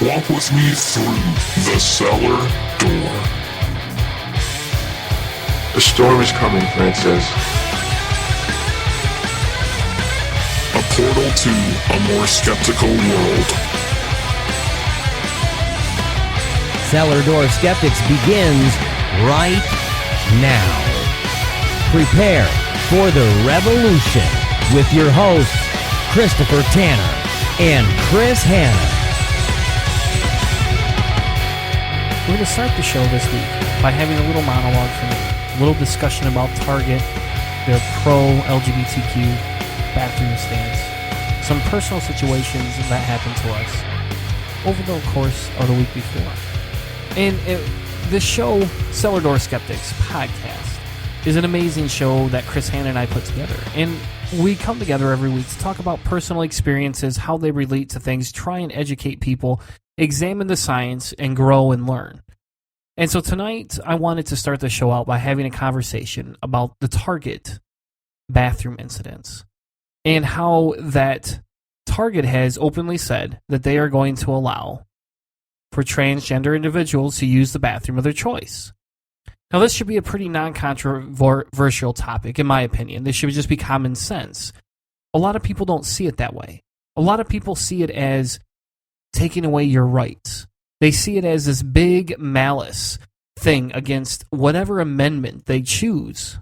Walk with me through the cellar door. A storm is coming, Francis. A portal to a more skeptical world. Cellar Door Skeptics begins right now. Prepare for the revolution with your hosts, Christopher Tanner and Chris Hanna. We're going to start the show this week by having a little monologue from me, a little discussion about Target, their pro-LGBTQ bathroom stance, some personal situations that happened to us over the course of the week before. And this show, Cellar Door Skeptics podcast, is an amazing show that Chris Hanna and I put together. And we come together every week to talk about personal experiences, how they relate to things, try and educate people, examine the science, and grow and learn. And so tonight, I wanted to start the show out by having a conversation about the Target bathroom incidents and how that Target has openly said that they are going to allow for transgender individuals to use the bathroom of their choice. Now, this should be a pretty non-controversial topic, in my opinion. This should just be common sense. A lot of people don't see it that way. A lot of people see it as taking away your rights. They see it as this big malice thing against whatever amendment they choose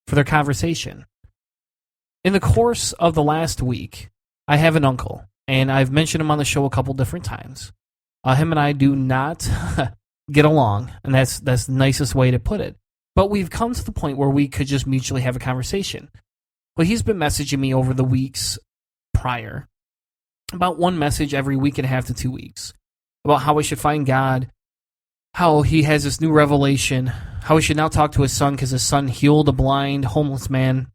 for their conversation. In the course of the last week, I have an uncle, and I've mentioned him on the show a couple different times. Him and I do not get along, and that's the nicest way to put it. But we've come to the point where we could just mutually have a conversation. Well, he's been messaging me over the weeks prior, about one message every week and a half to 2 weeks, about how we should find God, how he has this new revelation, how we should now talk to his son because his son healed a blind, homeless man,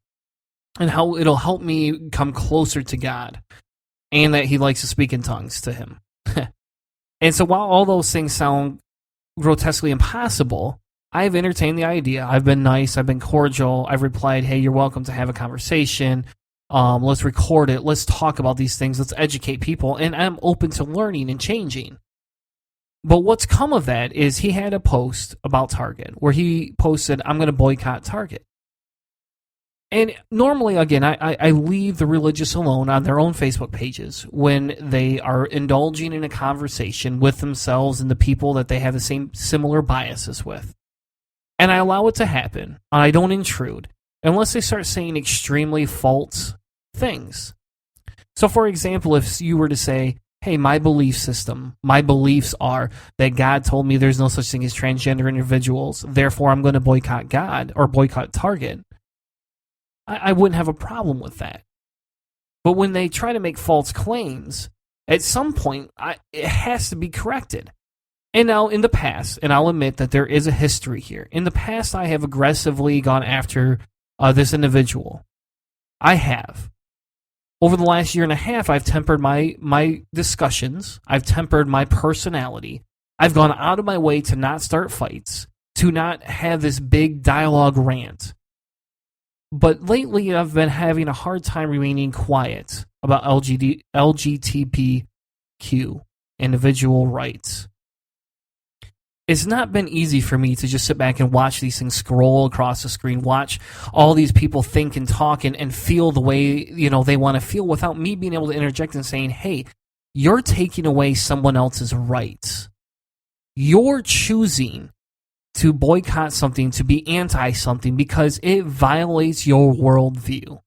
and how it'll help me come closer to God, and that he likes to speak in tongues to him. And so while all those things sound grotesquely impossible, I've entertained the idea. I've been nice. I've been cordial. I've replied, hey, you're welcome to have a conversation. Let's record it. Let's talk about these things. Let's educate people. And I'm open to learning and changing. But what's come of that is he had a post about Target where he posted, I'm going to boycott Target. And normally, again, I leave the religious alone on their own Facebook pages when they are indulging in a conversation with themselves and the people that they have the same similar biases with. And I allow it to happen. I don't intrude unless they start saying extremely false things. So, for example, if you were to say, hey, my belief system, my beliefs are that God told me there's no such thing as transgender individuals, therefore I'm going to boycott God or boycott Target, I wouldn't have a problem with that. But when they try to make false claims, at some point, it has to be corrected. And now, in the past, and I'll admit that there is a history here. In the past, I have aggressively gone after this individual. I have. Over the last year and a half, I've tempered my discussions. I've tempered my personality. I've gone out of my way to not start fights, to not have this big dialogue rant. But lately, I've been having a hard time remaining quiet about LGBTQ, individual rights. It's not been easy for me to just sit back and watch these things scroll across the screen, watch all these people think and talk and feel the way they want to feel without me being able to interject and saying, hey, you're taking away someone else's rights. You're choosing to boycott something, to be anti-something, because it violates your worldview.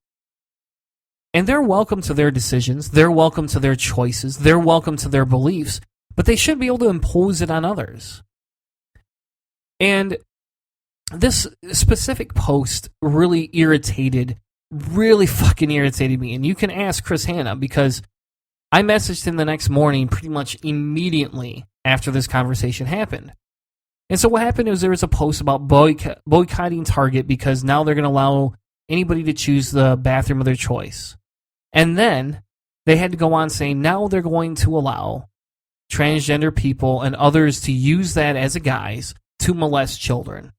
And they're welcome to their decisions, they're welcome to their choices, they're welcome to their beliefs, but they shouldn't be able to impose it on others. And this specific post really fucking irritated me. And you can ask Chris Hanna, because I messaged him the next morning pretty much immediately after this conversation happened. And so what happened is there was a post about boycotting Target because now they're going to allow anybody to choose the bathroom of their choice. And then they had to go on saying now they're going to allow transgender people and others to use that as a guise to molest children.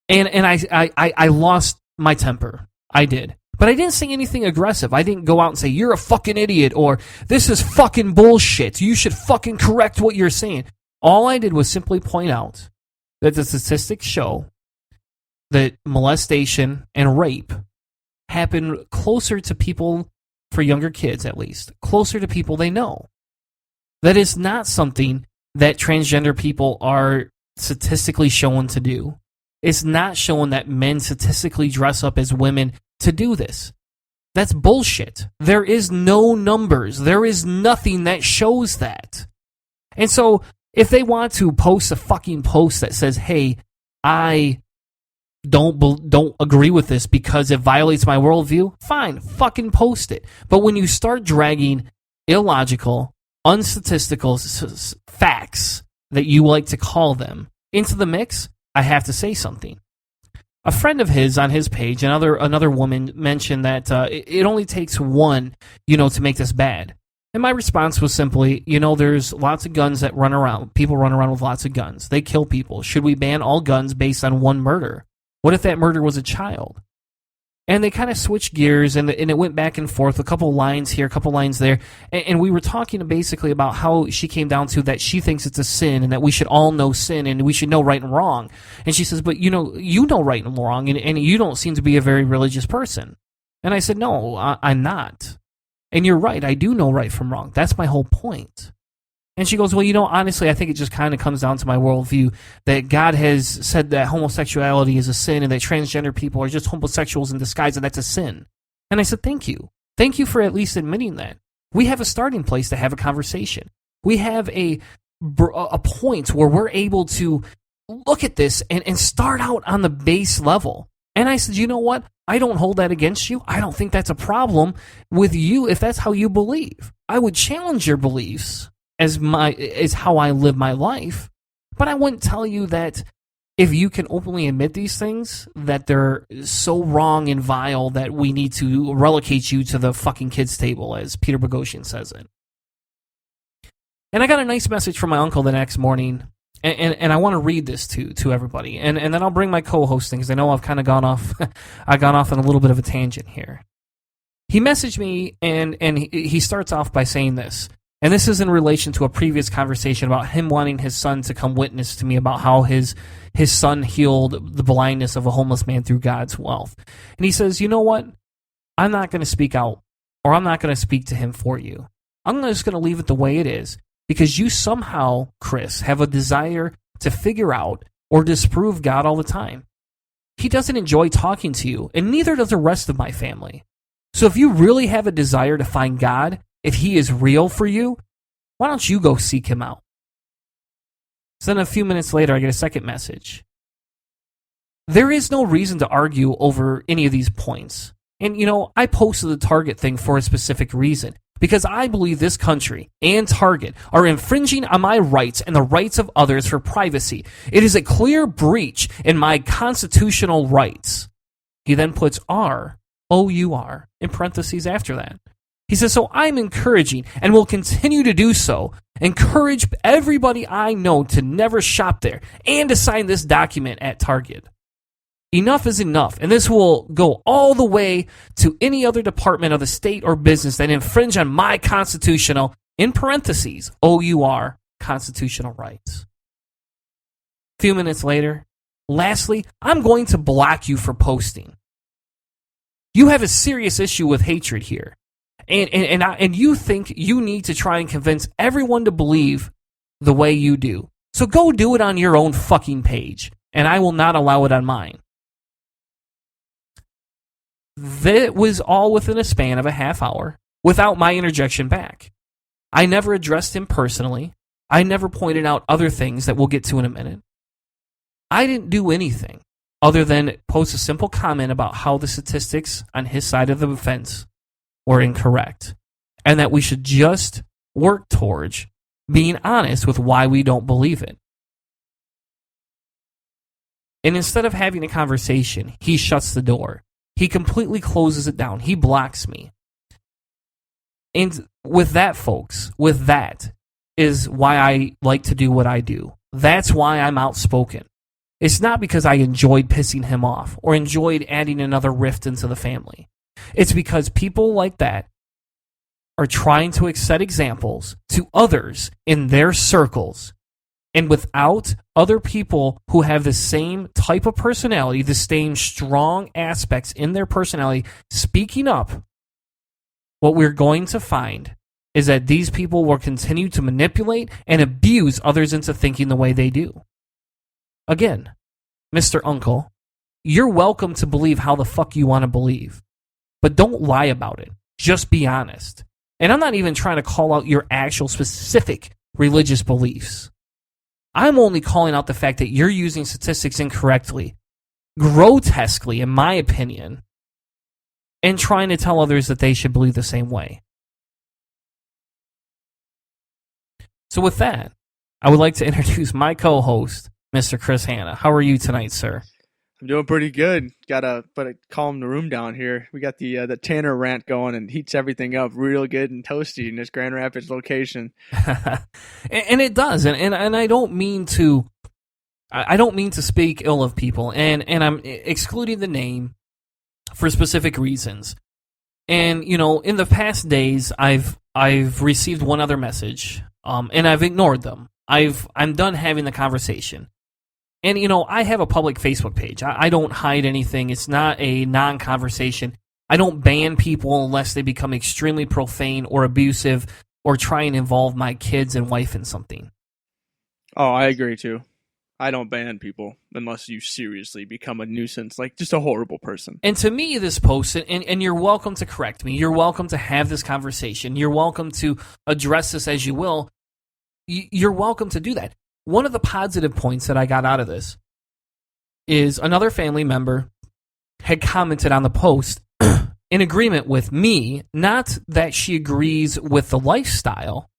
And I lost my temper. I did. But I didn't say anything aggressive. I didn't go out and say, you're a fucking idiot, or this is fucking bullshit. You should fucking correct what you're saying. All I did was simply point out that the statistics show that molestation and rape happen closer to people, for younger kids at least, closer to people they know. That is not something that transgender people are statistically shown to do. It's not shown that men statistically dress up as women to do this. That's bullshit. There is no numbers. There is nothing that shows that. And so, if they want to post a fucking post that says, hey, I don't agree with this because it violates my worldview, fine, fucking post it. But when you start dragging illogical, unstatistical facts, that you like to call them, into the mix, I have to say something. A friend of his on his page, another woman, mentioned that it only takes one, to make this bad. And my response was simply, there's lots of guns that run around. People run around with lots of guns. They kill people. Should we ban all guns based on one murder? What if that murder was a child? And they kind of switched gears, and it went back and forth, a couple lines here, a couple lines there. And we were talking basically about how she came down to that she thinks it's a sin and that we should all know sin and we should know right and wrong. And she says, but you know right and wrong, and you don't seem to be a very religious person. And I said, no, I'm not. And you're right, I do know right from wrong. That's my whole point. And she goes, well, honestly, I think it just kind of comes down to my worldview that God has said that homosexuality is a sin and that transgender people are just homosexuals in disguise and that's a sin. And I said, thank you. Thank you for at least admitting that. We have a starting place to have a conversation. We have a point where we're able to look at this and start out on the base level. And I said, you know what? I don't hold that against you. I don't think that's a problem with you if that's how you believe. I would challenge your beliefs as how I live my life, but I wouldn't tell you that if you can openly admit these things, that they're so wrong and vile that we need to relegate you to the fucking kids' table, as Peter Boghossian says it. And I got a nice message from my uncle the next morning, and I want to read this to everybody, and then I'll bring my co-host in, because I know I've kind of gone off, I got off on a little bit of a tangent here. He messaged me, and he starts off by saying this. And this is in relation to a previous conversation about him wanting his son to come witness to me about how his son healed the blindness of a homeless man through God's wealth. And he says, you know what? I'm not going to speak out, or I'm not going to speak to him for you. I'm just going to leave it the way it is, because you somehow, Chris, have a desire to figure out or disprove God all the time. He doesn't enjoy talking to you, and neither does the rest of my family. So if you really have a desire to find God, if he is real for you, why don't you go seek him out? So then a few minutes later, I get a second message. There is no reason to argue over any of these points. And, I posted the Target thing for a specific reason. Because I believe this country and Target are infringing on my rights and the rights of others for privacy. It is a clear breach in my constitutional rights. He then puts R-O-U-R in parentheses after that. He says, so I'm encouraging, and will continue to do so, encourage everybody I know to never shop there and to sign this document at Target. Enough is enough, and this will go all the way to any other department of the state or business that infringe on my constitutional, in parentheses, O-U-R, constitutional rights. A few minutes later, lastly, I'm going to block you for posting. You have a serious issue with hatred here. And you think you need to try and convince everyone to believe the way you do. So go do it on your own fucking page, and I will not allow it on mine. That was all within a span of a half hour, without my interjection back. I never addressed him personally. I never pointed out other things that we'll get to in a minute. I didn't do anything other than post a simple comment about how the statistics on his side of the fence were incorrect, and that we should just work towards being honest with why we don't believe it. And instead of having a conversation, he shuts the door. He completely closes it down. He blocks me. And with that, folks, with that is why I like to do what I do. That's why I'm outspoken. It's not because I enjoyed pissing him off or enjoyed adding another rift into the family. It's because people like that are trying to set examples to others in their circles. And without other people who have the same type of personality, the same strong aspects in their personality speaking up, what we're going to find is that these people will continue to manipulate and abuse others into thinking the way they do. Again, Mr. Uncle, you're welcome to believe how the fuck you want to believe. But don't lie about it. Just be honest. And I'm not even trying to call out your actual specific religious beliefs. I'm only calling out the fact that you're using statistics incorrectly, grotesquely, in my opinion, and trying to tell others that they should believe the same way. So with that, I would like to introduce my co-host, Mr. Chris Hanna. How are you tonight, sir? I'm doing pretty good. Gotta calm the room down here. We got the Tanner rant going and heats everything up real good and toasty in this Grand Rapids location. And it does. And I don't mean to speak ill of people. And I'm excluding the name for specific reasons. And in the past days, I've received one other message, and I've ignored them. I'm done having the conversation. And, I have a public Facebook page. I don't hide anything. It's not a non-conversation. I don't ban people unless they become extremely profane or abusive or try and involve my kids and wife in something. Oh, I agree, too. I don't ban people unless you seriously become a nuisance, like just a horrible person. And to me, this post, and you're welcome to correct me. You're welcome to have this conversation. You're welcome to address this as you will. You're welcome to do that. One of the positive points that I got out of this is another family member had commented on the post in agreement with me, not that she agrees with the lifestyle,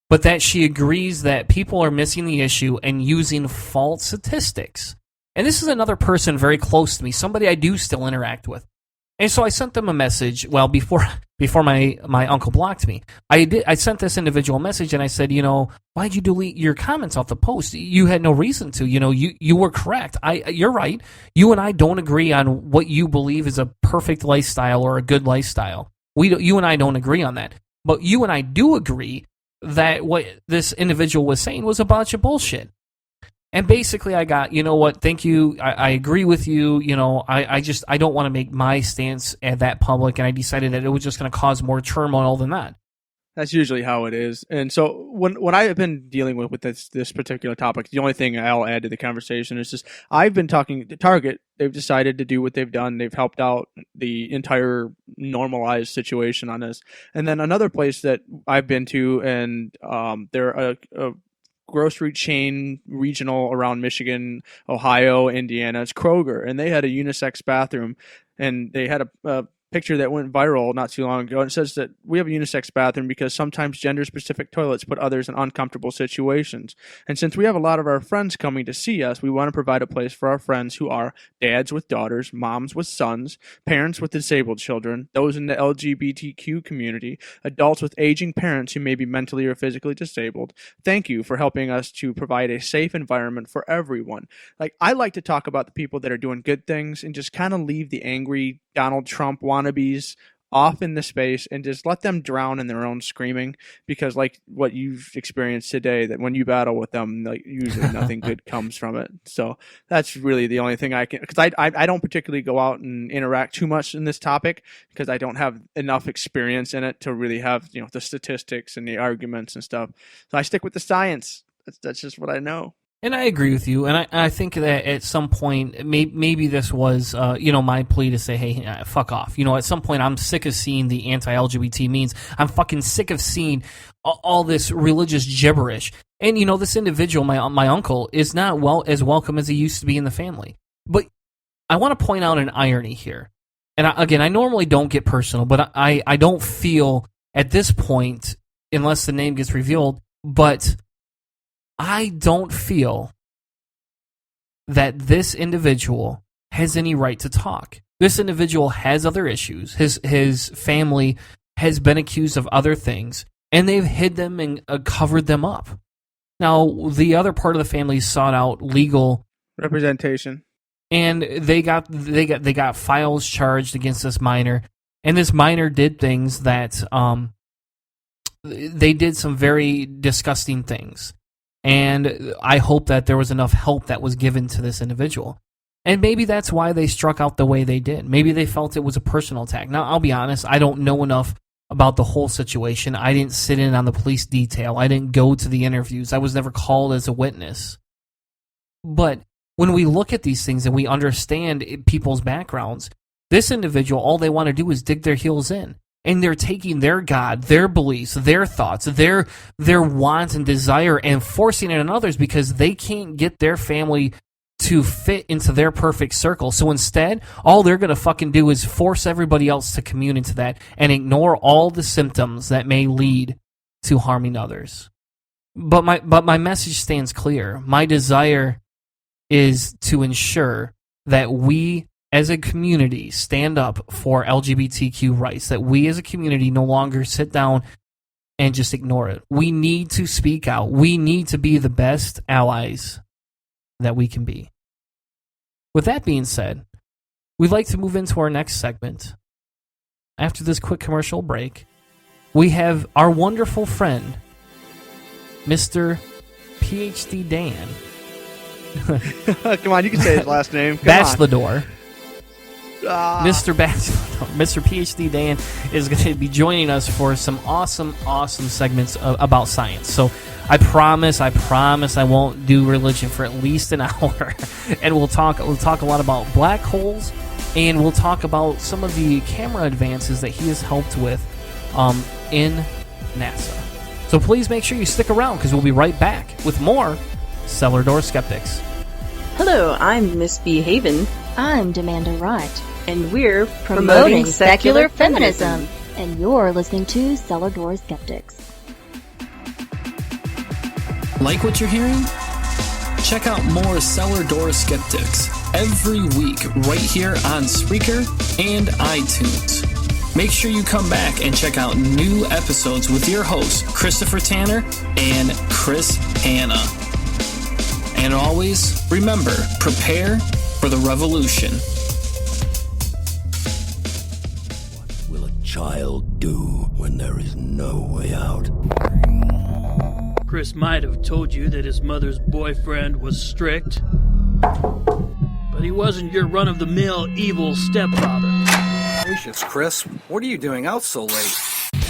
but that she agrees that people are missing the issue and using false statistics. And this is another person very close to me, somebody I do still interact with. And so I sent them a message, well, before my uncle blocked me. I sent this individual a message and I said, why'd you delete your comments off the post? You had no reason to. You were correct. You're right. You and I don't agree on what you believe is a perfect lifestyle or a good lifestyle. You and I don't agree on that. But you and I do agree that what this individual was saying was a bunch of bullshit. And basically I got, thank you, I agree with you, I don't want to make my stance at that public, and I decided that it was just going to cause more turmoil than that. That's usually how it is. And so when I have been dealing with this particular topic, the only thing I'll add to the conversation is just I've been talking to Target. They've decided to do what they've done. They've helped out the entire normalized situation on this. And then another place that I've been to, and they're a grocery chain regional around Michigan, Ohio, Indiana. It's Kroger, and they had a unisex bathroom, and they had a picture that went viral not too long ago. And it says that we have a unisex bathroom because sometimes gender-specific toilets put others in uncomfortable situations. And since we have a lot of our friends coming to see us, we want to provide a place for our friends who are dads with daughters, moms with sons, parents with disabled children, those in the LGBTQ community, adults with aging parents who may be mentally or physically disabled. Thank you for helping us to provide a safe environment for everyone. I like to talk about the people that are doing good things and just kind of leave the angry Donald Trump wannabes off in the space and just let them drown in their own screaming, because like what you've experienced today, that when you battle with them, usually nothing good comes from it. So that's really the only thing I can, because I don't particularly go out and interact too much in this topic because I don't have enough experience in it to really have the statistics and the arguments and stuff. So I stick with the science. That's just what I know. And I agree with you, and I think that at some point, maybe this was, my plea to say, hey, fuck off. At some point, I'm sick of seeing the anti-LGBT memes. I'm fucking sick of seeing all this religious gibberish. And, this individual, my uncle, is not as welcome as he used to be in the family. But I want to point out an irony here. And I normally don't get personal, but I don't feel at this point, unless the name gets revealed, but I don't feel that this individual has any right to talk. This individual has other issues. His family has been accused of other things, and they've hid them and covered them up. Now, the other part of the family sought out legal representation, and they got files charged against this minor. And this minor did things that they did some very disgusting things. And I hope that there was enough help that was given to this individual. And maybe that's why they struck out the way they did. Maybe they felt it was a personal attack. Now, I'll be honest, I don't know enough about the whole situation. I didn't sit in on the police detail. I didn't go to the interviews. I was never called as a witness. But when we look at these things and we understand people's backgrounds, this individual, all they want to do is dig their heels in. And they're taking their God, their beliefs, their thoughts, their wants and desire and forcing it on others because they can't get their family to fit into their perfect circle. So instead, all they're going to fucking do is force everybody else to commune into that and ignore all the symptoms that may lead to harming others. But my message stands clear. My desire is to ensure that we as a community stand up for LGBTQ rights, that we as a community no longer sit down and just ignore it. We need to speak out. We need to be the best allies that we can be. With that being said, we'd like to move into our next segment. After this quick commercial break, we have our wonderful friend, Mr. PhD Dan. Come on, you can say his last name. Bachelor. Mr. Bachelor, Mr. PhD Dan is going to be joining us for some awesome segments about science. So I promise I won't do religion for at least an hour, and we'll talk a lot about black holes, and we'll talk about some of the camera advances that he has helped with in NASA. So please make sure you stick around because we'll be right back with more Cellar Door Skeptics. Hello, I'm Miss B. Haven. I'm Demanda Wright. And we're Promoting secular feminism. And you're listening to Cellar Door Skeptics. Like what you're hearing? Check out more Cellar Door Skeptics every week right here on Spreaker and iTunes. Make sure you come back and check out new episodes with your hosts, Christopher Tanner and Chris Hanna. And always, remember, prepare for the revolution. What will a child do when there is no way out? Chris might have told you that his mother's boyfriend was strict, but he wasn't your run-of-the-mill evil stepfather. Gracious, Chris, what are you doing out so late?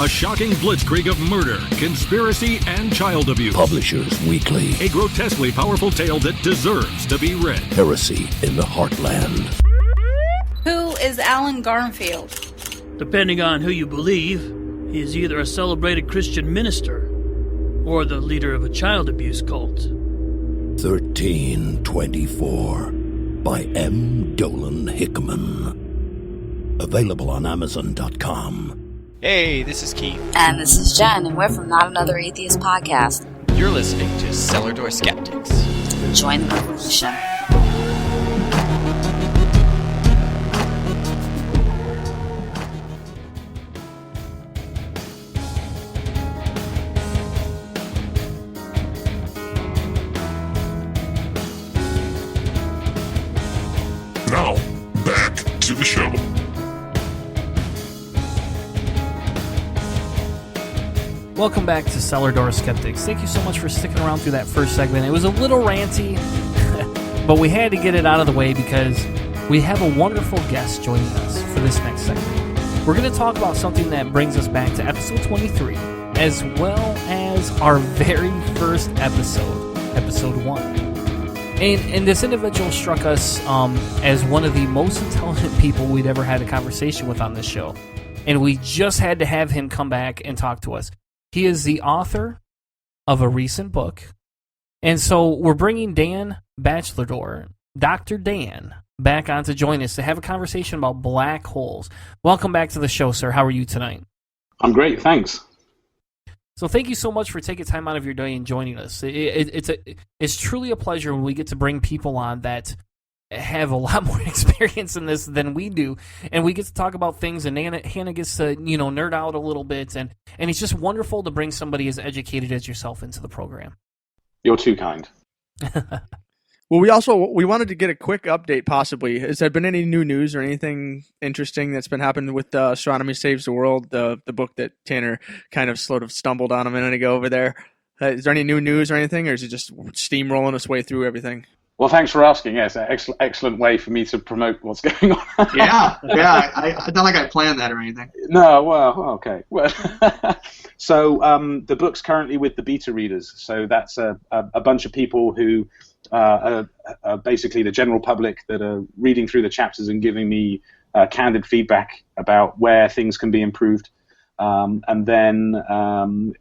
A shocking blitzkrieg of murder, conspiracy, and child abuse. Publishers Weekly. A grotesquely powerful tale that deserves to be read. Heresy in the Heartland. Who is Alan Garfield? Depending on who you believe, he is either a celebrated Christian minister or the leader of a child abuse cult. 1324 by M. Dolan Hickman. Available on Amazon.com. Hey, this is Keith. And this is Jen, and we're from Not Another Atheist Podcast. You're listening to Cellar Door Skeptics. Join the revolution. Now, back to the show. Welcome back to Cellar Door Skeptics. Thank you so much for sticking around through that first segment. It was a little ranty, but we had to get it out of the way because we have a wonderful guest joining us for this next segment. We're going to talk about something that brings us back to episode 23, as well as our very first episode, episode 1. And this individual struck us as one of the most intelligent people we'd ever had a conversation with on this show. And we just had to have him come back and talk to us. He is the author of a recent book. And so we're bringing Dan Bachelor, Dr. Dan, back on to join us to have a conversation about black holes. Welcome back to the show, sir. How are you tonight? I'm great, thanks. So thank you so much for taking time out of your day and joining us. It's truly a pleasure when we get to bring people on that have a lot more experience in this than we do, and we get to talk about things, and Hannah gets to nerd out a little bit, and it's just wonderful to bring somebody as educated as yourself into the program. You're too kind. Well, we wanted to get a quick update, possibly. Has there been any new news or anything interesting that's been happening with Astronomy Saves the World, the book that Tanner kind of sort of stumbled on a minute ago over there? Is there any new news or anything, or is it just steamrolling its way through everything? Well, thanks for asking. Yes, an excellent way for me to promote what's going on. yeah. I don't like I planned that or anything. No, well, okay. Well, so the book's currently with the beta readers. So that's a bunch of people who are basically the general public that are reading through the chapters and giving me candid feedback about where things can be improved. And then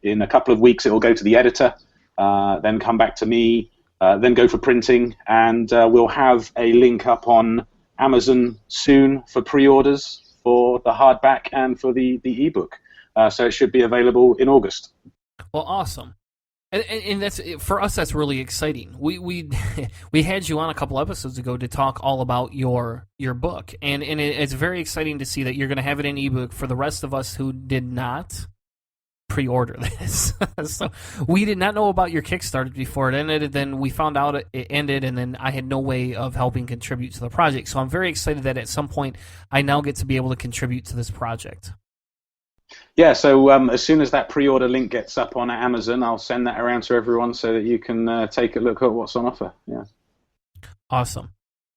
in a couple of weeks, it will go to the editor, then come back to me. Then go for printing, and we'll have a link up on Amazon soon for pre-orders for the hardback and for the ebook. So it should be available in August. Well, awesome, and that's for us. That's really exciting. We had you on a couple episodes ago to talk all about your book, and it's very exciting to see that you're going to have it in ebook for the rest of us who did not pre-order this. So we did not know about your Kickstarter before it ended, then we found out it ended, and then I had no way of helping contribute to the project. So I'm very excited that at some point I now get to be able to contribute to this project. Yeah, so as soon as that pre-order link gets up on Amazon, I'll send that around to everyone so that you can take a look at what's on offer. Yeah. Awesome.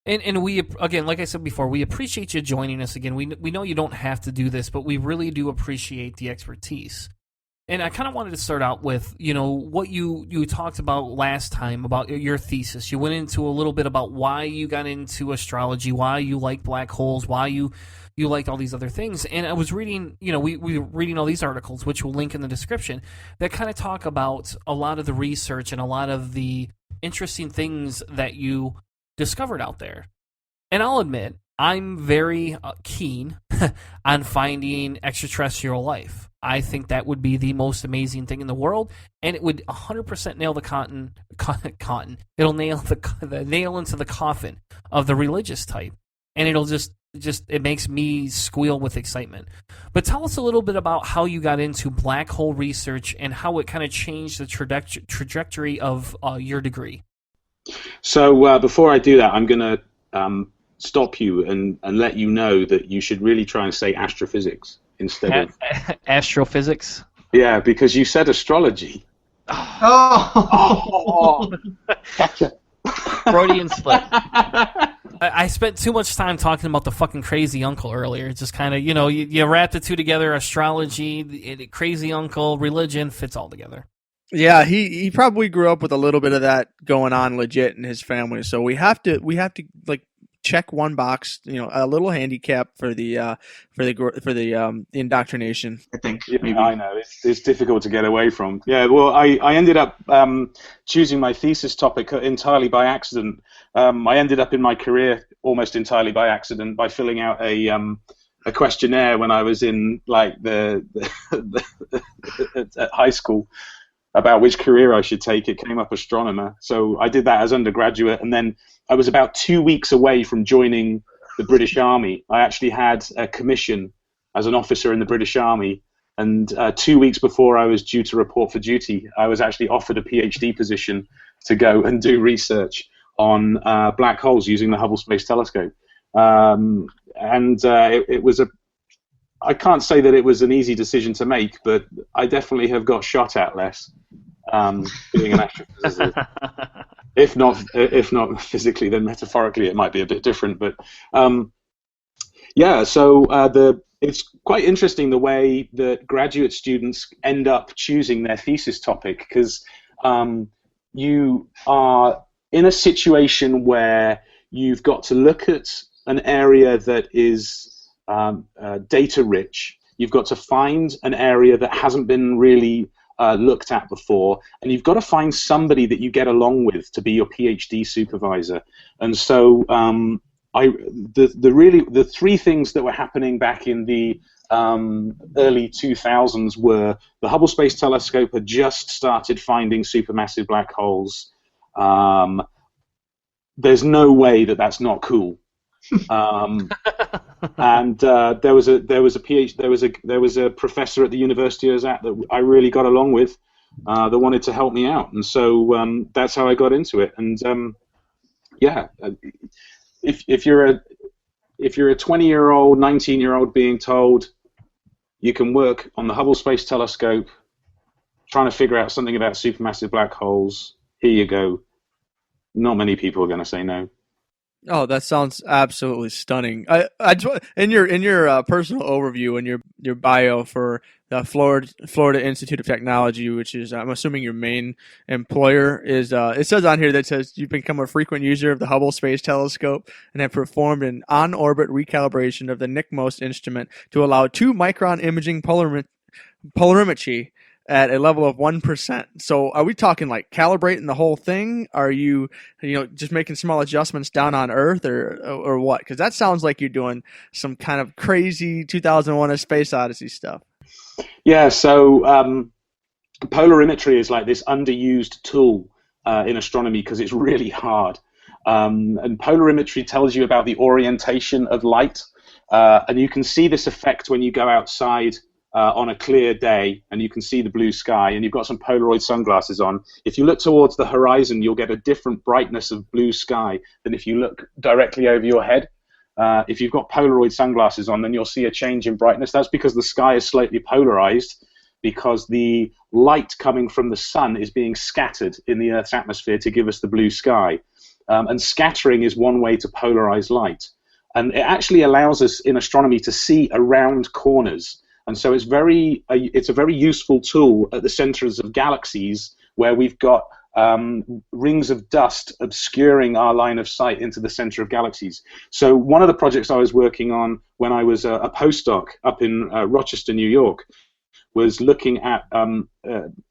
And we, again, like I said before, we appreciate you joining us again. We know you don't have to do this, but we really do appreciate the expertise. And I kind of wanted to start out with, what you talked about last time about your thesis. You went into a little bit about why you got into astrology, why you like black holes, why you liked all these other things. And I was reading, we were reading all these articles, which we'll link in the description, that kind of talk about a lot of the research and a lot of the interesting things that you discovered out there. And I'll admit, I'm very keen on finding extraterrestrial life. I think that would be the most amazing thing in the world, and it would 100% nail the cotton. It'll nail the nail into the coffin of the religious type, and it'll just it makes me squeal with excitement. But tell us a little bit about how you got into black hole research and how it kind of changed the trajectory of your degree. So before I do that, I'm going to stop you and let you know that you should really try and say astrophysics instead of astrophysics. Yeah, because you said astrology. Oh. Freudian slip. I spent too much time talking about the fucking crazy uncle earlier. It's just kind of, you wrap the two together, astrology, crazy uncle, religion, fits all together. Yeah, he probably grew up with a little bit of that going on legit in his family. So we have to like check one box, a little handicap for the indoctrination. I think. Yeah, I know it's difficult to get away from. Yeah, well, I ended up choosing my thesis topic entirely by accident. I ended up in my career almost entirely by accident by filling out a questionnaire when I was in like the at high school about which career I should take. It came up astronomer, so I did that as undergraduate, and then I was about 2 weeks away from joining the British Army. I actually had a commission as an officer in the British Army, and 2 weeks before I was due to report for duty, I was actually offered a PhD position to go and do research on black holes using the Hubble Space Telescope. It was I can't say that it was an easy decision to make, but I definitely have got shot at less being an astrophysicist. If not physically, then metaphorically it might be a bit different. But it's quite interesting the way that graduate students end up choosing their thesis topic, because you are in a situation where you've got to look at an area that is data rich. You've got to find an area that hasn't been really looked at before, and you've got to find somebody that you get along with to be your PhD supervisor. And so the three things that were happening back in the early 2000s were the Hubble Space Telescope had just started finding supermassive black holes. There's no way that that's not cool. And there was a professor at the university I was at that I really got along with, that wanted to help me out, and so that's how I got into it. And Yeah, if you're a 20-year-old, 19-year-old being told you can work on the Hubble Space Telescope trying to figure out something about supermassive black holes, here you go. Not many people are going to say no. Oh, that sounds absolutely stunning. In your personal overview and your bio for the Florida Institute of Technology, which is I'm assuming your main employer, is it says on here that says you've become a frequent user of the Hubble Space Telescope and have performed an on-orbit recalibration of the NICMOS instrument to allow 2-micron imaging polarimetry at a level of 1%. So are we talking like calibrating the whole thing? Are you just making small adjustments down on Earth or what? Because that sounds like you're doing some kind of crazy 2001: A Space Odyssey stuff. Yeah, so polarimetry is like this underused tool in astronomy because it's really hard. And polarimetry tells you about the orientation of light. And you can see this effect when you go outside on a clear day and you can see the blue sky and you've got some Polaroid sunglasses on. If you look towards the horizon, you'll get a different brightness of blue sky than if you look directly over your head. If you've got Polaroid sunglasses on, then you'll see a change in brightness. That's because the sky is slightly polarized, because the light coming from the sun is being scattered in the Earth's atmosphere to give us the blue sky. And scattering is one way to polarize light. And it actually allows us in astronomy to see around corners. And so it's a very useful tool at the centers of galaxies where we've got rings of dust obscuring our line of sight into the center of galaxies. So one of the projects I was working on when I was a postdoc up in Rochester, New York, was looking at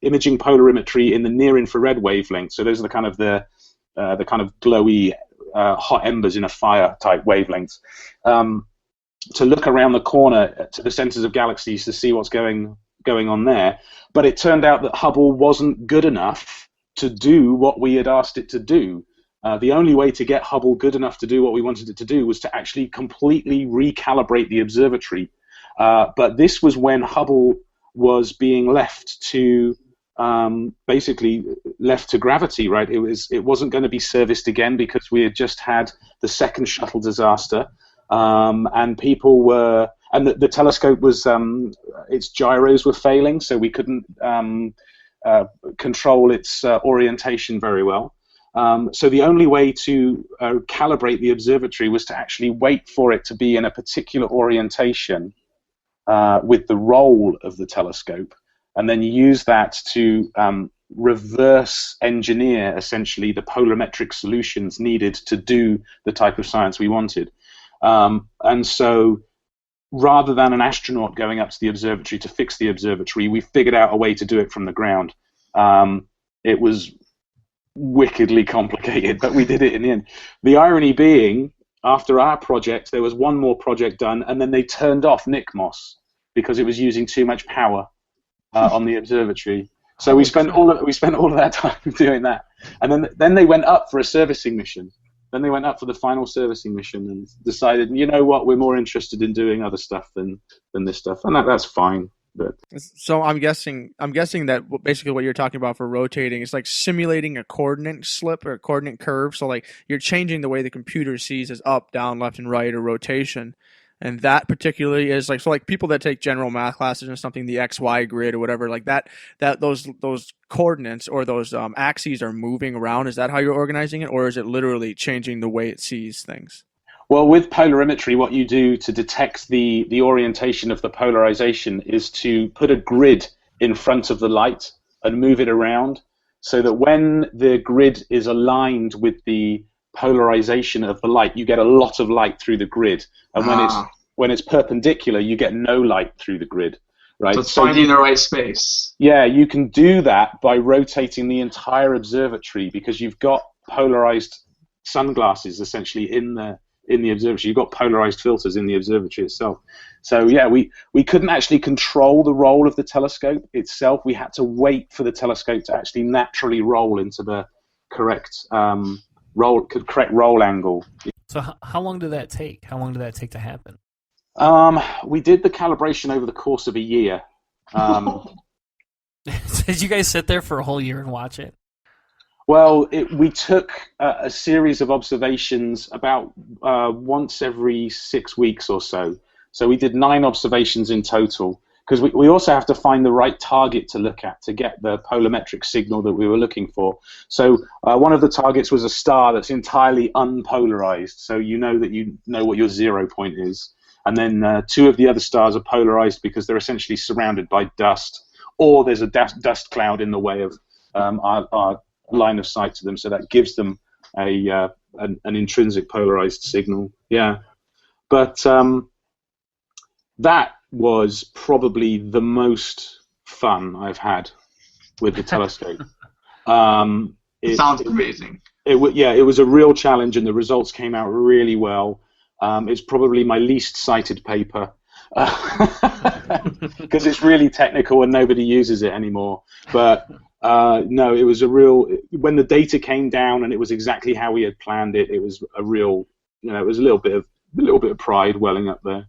imaging polarimetry in the near-infrared wavelength. So those are the kind of glowy hot embers in a fire type wavelengths. To look around the corner to the centers of galaxies to see what's going on there. But it turned out that Hubble wasn't good enough to do what we had asked it to do. The only way to get Hubble good enough to do what we wanted it to do was to actually completely recalibrate the observatory. But this was when Hubble was being left to basically left to gravity, right? It wasn't going to be serviced again because we had just had the second shuttle disaster. And people were, and the telescope was, its gyros were failing, so we couldn't control its orientation very well. So the only way to calibrate the observatory was to actually wait for it to be in a particular orientation with the roll of the telescope, and then use that to reverse engineer essentially the polarimetric solutions needed to do the type of science we wanted. And so rather than an astronaut going up to the observatory to fix the observatory, we figured out a way to do it from the ground. It was wickedly complicated, but we did it in the end. The irony being, after our project, there was one more project done, and then they turned off NICMOS because it was using too much power on the observatory. So we spent all of that time doing that, and then they went up for a servicing mission. Then they went up for the final servicing mission and decided, you know what, we're more interested in doing other stuff than this stuff, and that's fine. But so I'm guessing that basically what you're talking about for rotating is like simulating a coordinate slip or a coordinate curve. So like you're changing the way the computer sees as up, down, left, and right, or rotation. And that particularly is like people that take general math classes or something, the XY grid or whatever, like that those coordinates or those axes are moving around. Is that how you're organizing it, or is it literally changing the way it sees things? Well, with polarimetry, what you do to detect the orientation of the polarization is to put a grid in front of the light and move it around so that when the grid is aligned with the polarization of the light, you get a lot of light through the grid, and when it's perpendicular, you get no light through the grid, right? So it's finding the right space. Yeah, you can do that by rotating the entire observatory because you've got polarized sunglasses essentially in the observatory. You've got polarized filters in the observatory itself. So yeah, we couldn't actually control the roll of the telescope itself. We had to wait for the telescope to actually naturally roll into the correct roll angle. So how long did that take? How long did that take to happen? We did the calibration over the course of a year. Did you guys sit there for a whole year and watch it? Well, we took a series of observations about once every 6 weeks or so. So we did 9 observations in total, because we also have to find the right target to look at to get the polarimetric signal that we were looking for. So one of the targets was a star that's entirely unpolarized, so you know that you know what your 0 point is. And then 2 of the other stars are polarized because they're essentially surrounded by dust, or there's a dust cloud in the way of our line of sight to them, so that gives them an intrinsic polarized signal. Yeah, but that was probably the most fun I've had with the telescope. It sounds amazing. It was a real challenge, and the results came out really well. It's probably my least cited paper because it's really technical and nobody uses it anymore. But no, it was a real. When the data came down and it was exactly how we had planned it, it was a real. It was a little bit of pride welling up there.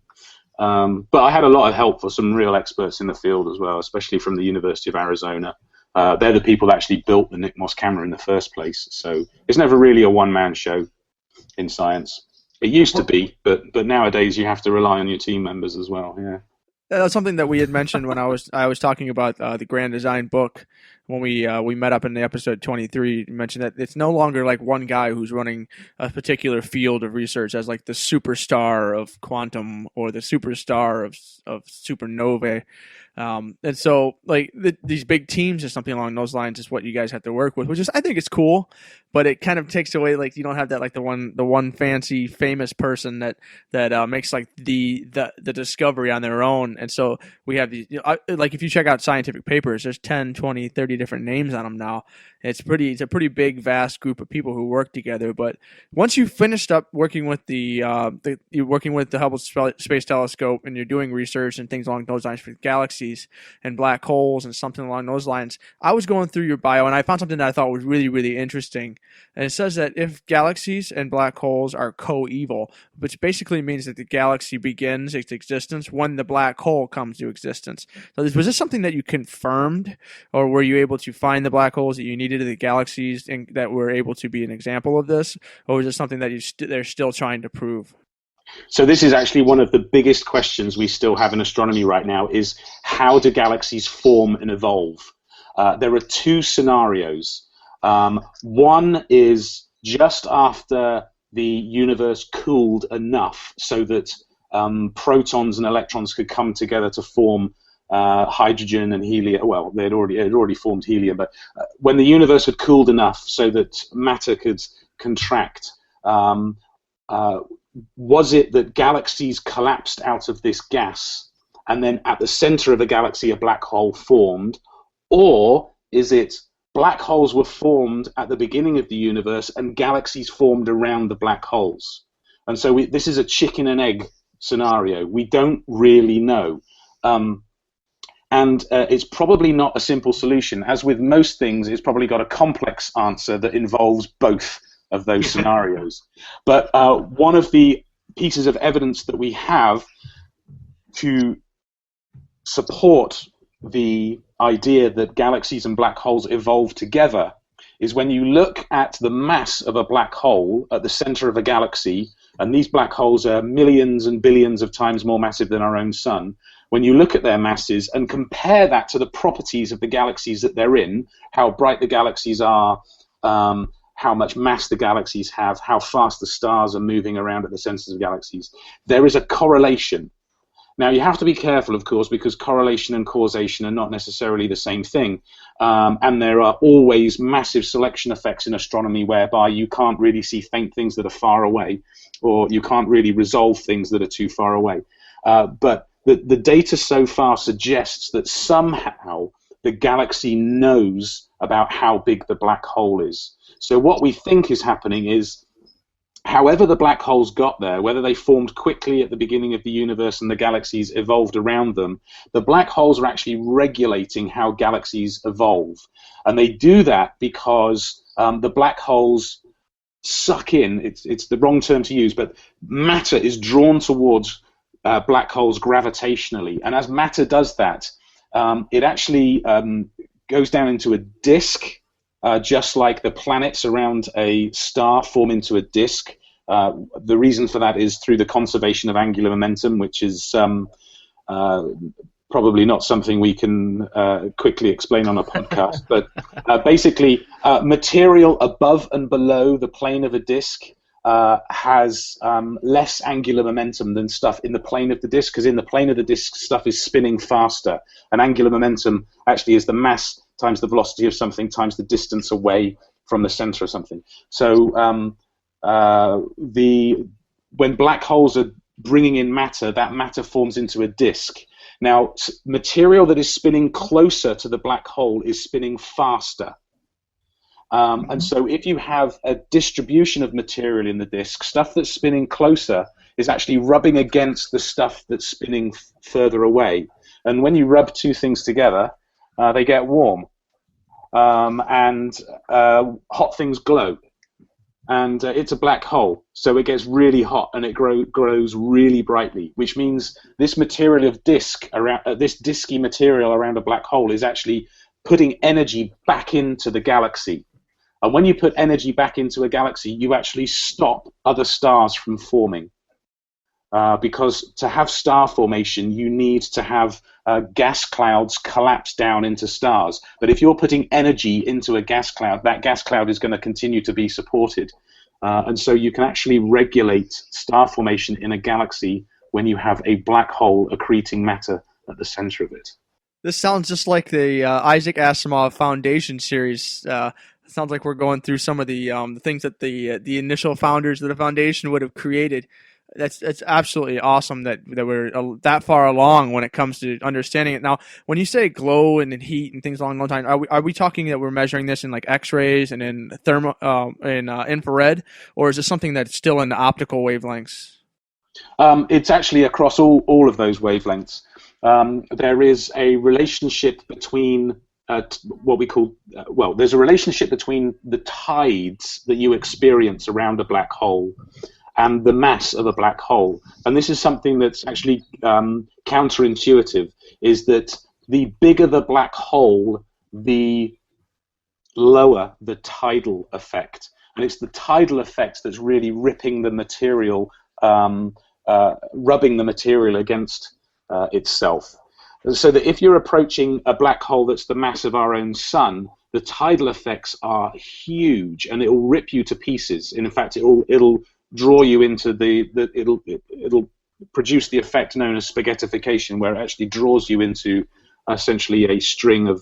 But I had a lot of help for some real experts in the field as well, especially from the University of Arizona. They're the people that actually built the NICMOS camera in the first place. So it's never really a one-man show in science. It used to be, but nowadays you have to rely on your team members as well. Yeah. That's something that we had mentioned when I was talking about the Grand Design book when we met up in the episode 23. You mentioned that it's no longer like one guy who's running a particular field of research as like the superstar of quantum or the superstar of supernovae. And so like these big teams or something along those lines is what you guys have to work with, which is, I think it's cool, but it kind of takes away, like, you don't have that, like the one fancy famous person that makes like the discovery on their own. And so we have these, like if you check out scientific papers, there's 10, 20, 30 different names on them now. It's a pretty big, vast group of people who work together. But once you finished up working with you're working with the Hubble Space Telescope and you're doing research and things along those lines for galaxies and black holes and something along those lines, I was going through your bio and I found something that I thought was really, really interesting. And it says that if galaxies and black holes are coeval, which basically means that the galaxy begins its existence when the black hole comes to existence. So was this something that you confirmed, or were you able to find the black holes that you needed in the galaxies and that were able to be an example of this, or was it something that they're still trying to prove? So this is actually one of the biggest questions we still have in astronomy right now, is how do galaxies form and evolve? There are 2 scenarios. One is just after the universe cooled enough so that protons and electrons could come together to form hydrogen and helium. Well, it had already formed helium, but when the universe had cooled enough so that matter could contract, was it that galaxies collapsed out of this gas and then at the center of the galaxy a black hole formed, or is it black holes were formed at the beginning of the universe and galaxies formed around the black holes? And so this is a chicken and egg scenario. We don't really know. And it's probably not a simple solution. As with most things, it's probably got a complex answer that involves both of those scenarios. But one of the pieces of evidence that we have to support the idea that galaxies and black holes evolve together is when you look at the mass of a black hole at the center of a galaxy, and these black holes are millions and billions of times more massive than our own sun. When you look at their masses and compare that to the properties of the galaxies that they're in, how bright the galaxies are, how much mass the galaxies have, how fast the stars are moving around at the centers of galaxies, there is a correlation. Now, you have to be careful, of course, because correlation and causation are not necessarily the same thing. And there are always massive selection effects in astronomy whereby you can't really see faint things that are far away, or you can't really resolve things that are too far away. But the data so far suggests that somehow the galaxy knows about how big the black hole is. So what we think is happening is, however the black holes got there, whether they formed quickly at the beginning of the universe and the galaxies evolved around them, the black holes are actually regulating how galaxies evolve. And they do that because the black holes suck in, it's the wrong term to use, but matter is drawn towards black holes gravitationally. And as matter does that, it actually goes down into a disk just like the planets around a star form into a disk. The reason for that is through the conservation of angular momentum, which is probably not something we can quickly explain on a podcast. But basically, material above and below the plane of a disk has less angular momentum than stuff in the plane of the disk, because in the plane of the disk, stuff is spinning faster. And angular momentum actually is the mass times the velocity of something times the distance away from the center of something. So when black holes are bringing in matter, that matter forms into a disk. Now, material that is spinning closer to the black hole is spinning faster. And so if you have a distribution of material in the disk, stuff that's spinning closer is actually rubbing against the stuff that's spinning further away. And when you rub two things together, they get warm. And hot things glow. And it's a black hole, so it gets really hot and it grows really brightly, which means this material of disk around this disky material around a black hole is actually putting energy back into the galaxy. And when you put energy back into a galaxy, you actually stop other stars from forming. Because to have star formation, you need to have gas clouds collapse down into stars. But if you're putting energy into a gas cloud, that gas cloud is going to continue to be supported. And so you can actually regulate star formation in a galaxy when you have a black hole accreting matter at the center of it. This sounds just like the Isaac Asimov Foundation series. It sounds like we're going through some of the things that the initial founders of the foundation would have created. That's absolutely awesome that we're that far along when it comes to understanding it. Now, when you say glow and heat and things along those lines, are we talking that we're measuring this in like X-rays and in infrared, or is this something that's still in the optical wavelengths? It's actually across all of those wavelengths. There is a relationship between what we call there's a relationship between the tides that you experience around a black hole and the mass of a black hole. And this is something that's actually counterintuitive, is that the bigger the black hole, the lower the tidal effect. And it's the tidal effect that's really ripping the material, rubbing the material against itself. So that if you're approaching a black hole that's the mass of our own sun, the tidal effects are huge, and it will rip you to pieces. And in fact, it'll draw you into it'll produce the effect known as spaghettification, where it actually draws you into essentially a string of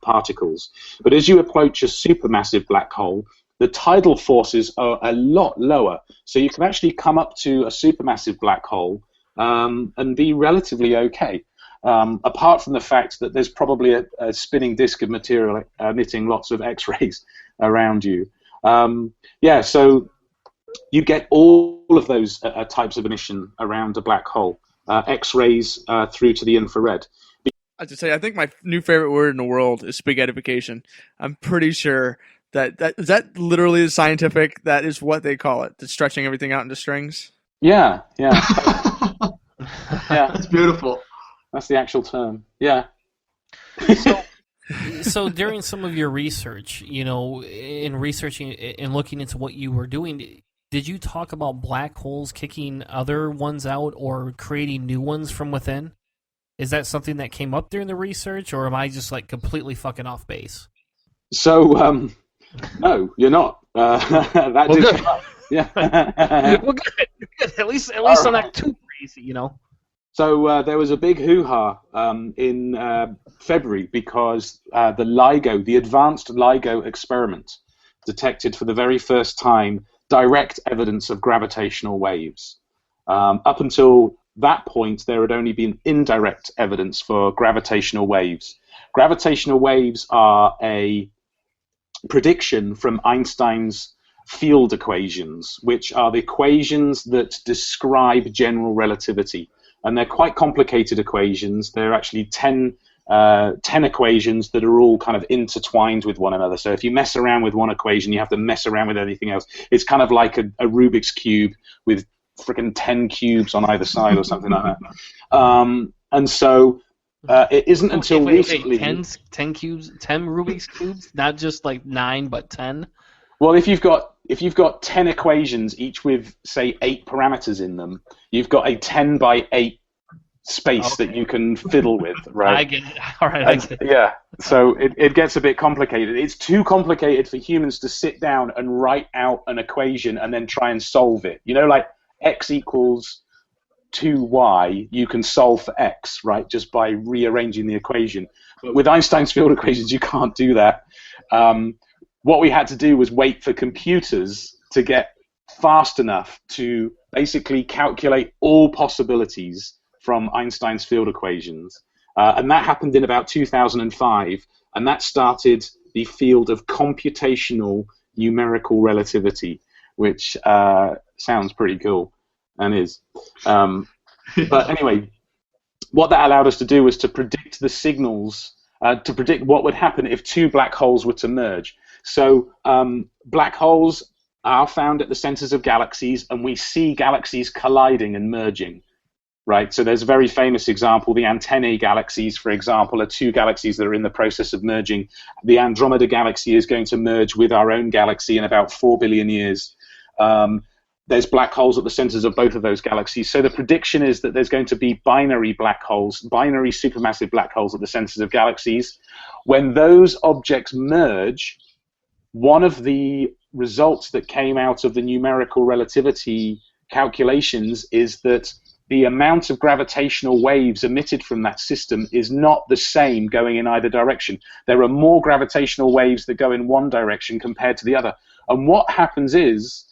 particles. But as you approach a supermassive black hole, the tidal forces are a lot lower, so you can actually come up to a supermassive black hole and be relatively okay. Apart from the fact that there's probably a spinning disk of material emitting lots of X-rays around you. So you get all of those types of emission around a black hole, X-rays through to the infrared. I have to say, I think my new favorite word in the world is spaghettification. I'm pretty sure that is that literally the scientific, that is what they call it, the stretching everything out into strings? Yeah. Yeah. That's beautiful. That's the actual term. Yeah. So during some of your research, in researching and looking into what you were doing, did you talk about black holes kicking other ones out or creating new ones from within? Is that something that came up during the research, or am I just like completely fucking off base? So, no, you're not. That did come up. Yeah. Well, good. At least I'm not too crazy, So there was a big hoo-ha in February because the advanced LIGO experiment detected for the very first time direct evidence of gravitational waves. Up until that point, there had only been indirect evidence for gravitational waves. Gravitational waves are a prediction from Einstein's field equations, which are the equations that describe general relativity. And they're quite complicated equations. They're actually 10 equations that are all kind of intertwined with one another. So if you mess around with one equation, you have to mess around with anything else. It's kind of like a Rubik's Cube with freaking 10 cubes on either side or something like that. And so It isn't until recently. 10 cubes, 10 Rubik's cubes, not just like 9, but 10. Well, if you've got 10 equations, each with say 8 parameters in them, you've got a 10 by 8 space that you can fiddle with, right? I get it. All right, I get it. Yeah. So it gets a bit complicated. It's too complicated for humans to sit down and write out an equation and then try and solve it. You know, like x equals 2y, you can solve for x, right, just by rearranging the equation. But with Einstein's field equations, you can't do that. What we had to do was wait for computers to get fast enough to basically calculate all possibilities from Einstein's field equations. And that happened in about 2005, and that started the field of computational numerical relativity, which sounds pretty cool, and is. But anyway, what that allowed us to do was to predict the signals, to predict what would happen if 2 black holes were to merge. So black holes are found at the centers of galaxies, and we see galaxies colliding and merging. Right, so there's a very famous example. The Antennae galaxies, for example, are 2 galaxies that are in the process of merging. The Andromeda galaxy is going to merge with our own galaxy in about 4 billion years. There's black holes at the centers of both of those galaxies. So the prediction is that there's going to be binary black holes, binary supermassive black holes at the centers of galaxies. When those objects merge, one of the results that came out of the numerical relativity calculations is that the amount of gravitational waves emitted from that system is not the same going in either direction. There are more gravitational waves that go in one direction compared to the other. And what happens is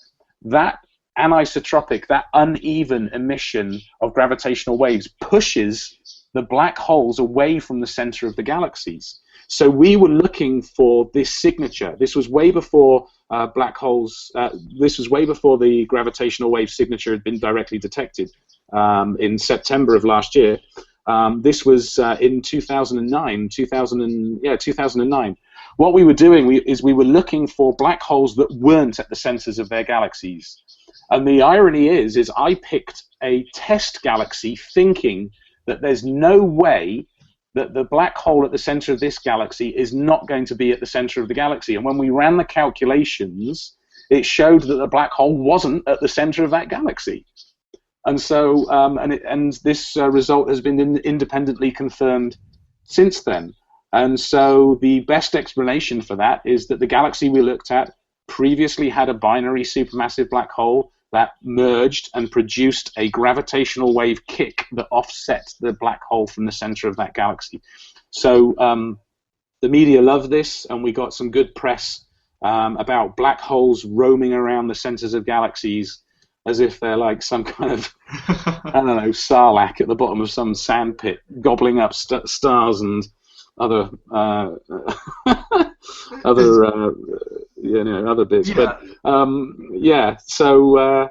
that anisotropic, that uneven emission of gravitational waves pushes the black holes away from the center of the galaxies. So we were looking for this signature. This was way before black holes, this was way before the gravitational wave signature had been directly detected. In September of last year. This was in 2009. 2009. What we were doing is we were looking for black holes that weren't at the centers of their galaxies. And the irony is I picked a test galaxy thinking that there's no way that the black hole at the center of this galaxy is not going to be at the center of the galaxy. And when we ran the calculations, it showed that the black hole wasn't at the center of that galaxy. And so, and this result has been independently confirmed since then. And so the best explanation for that is that the galaxy we looked at previously had a binary supermassive black hole that merged and produced a gravitational wave kick that offset the black hole from the center of that galaxy. So the media love this, and we got some good press about black holes roaming around the centers of galaxies as if they're like some kind of, I don't know, sarlacc at the bottom of some sand pit, gobbling up stars and other other bits. Yeah. But so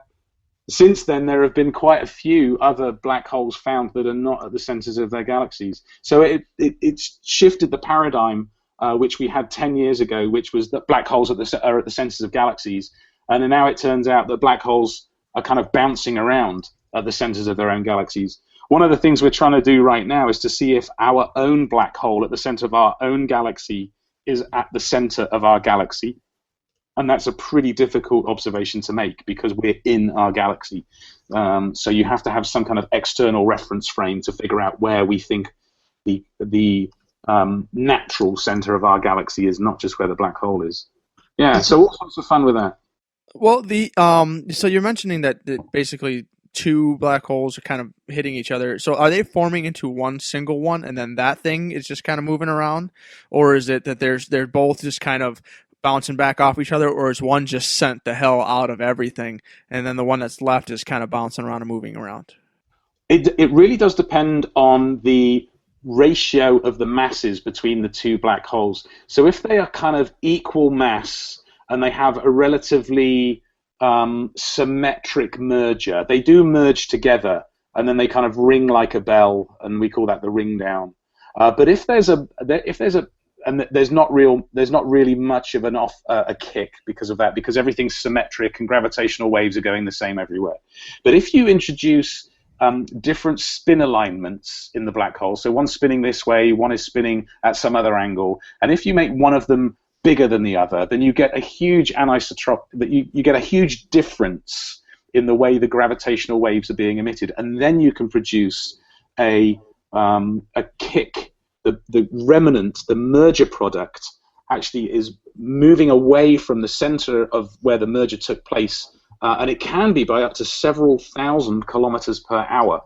since then there have been quite a few other black holes found that are not at the centers of their galaxies. So it's shifted the paradigm which we had 10 years ago, which was that black holes are at the centers of galaxies, and now it turns out that black holes are kind of bouncing around at the centers of their own galaxies. One of the things we're trying to do right now is to see if our own black hole at the center of our own galaxy is at the center of our galaxy. And that's a pretty difficult observation to make because we're in our galaxy. So you have to have some kind of external reference frame to figure out where we think the natural center of our galaxy is, not just where the black hole is. Yeah, so all sorts of fun with that. Well, so you're mentioning that basically 2 black holes are kind of hitting each other. So are they forming into one single one, and then that thing is just kind of moving around, or is it that they're both just kind of bouncing back off each other, or is one just sent the hell out of everything, and then the one that's left is kind of bouncing around and moving around? It really does depend on the ratio of the masses between the 2 black holes. So if they are kind of equal mass and they have a relatively symmetric merger, they do merge together, and then they kind of ring like a bell, and we call that the ring down. But if there's not really much of a kick because of that, because everything's symmetric and gravitational waves are going the same everywhere. But if you introduce different spin alignments in the black hole. So one's spinning this way, one is spinning at some other angle. And if you make one of them bigger than the other, then you get a huge you get a huge difference in the way the gravitational waves are being emitted, and then you can produce a kick. The remnant, the merger product, actually is moving away from the center of where the merger took place, and it can be by up to several thousand kilometers per hour.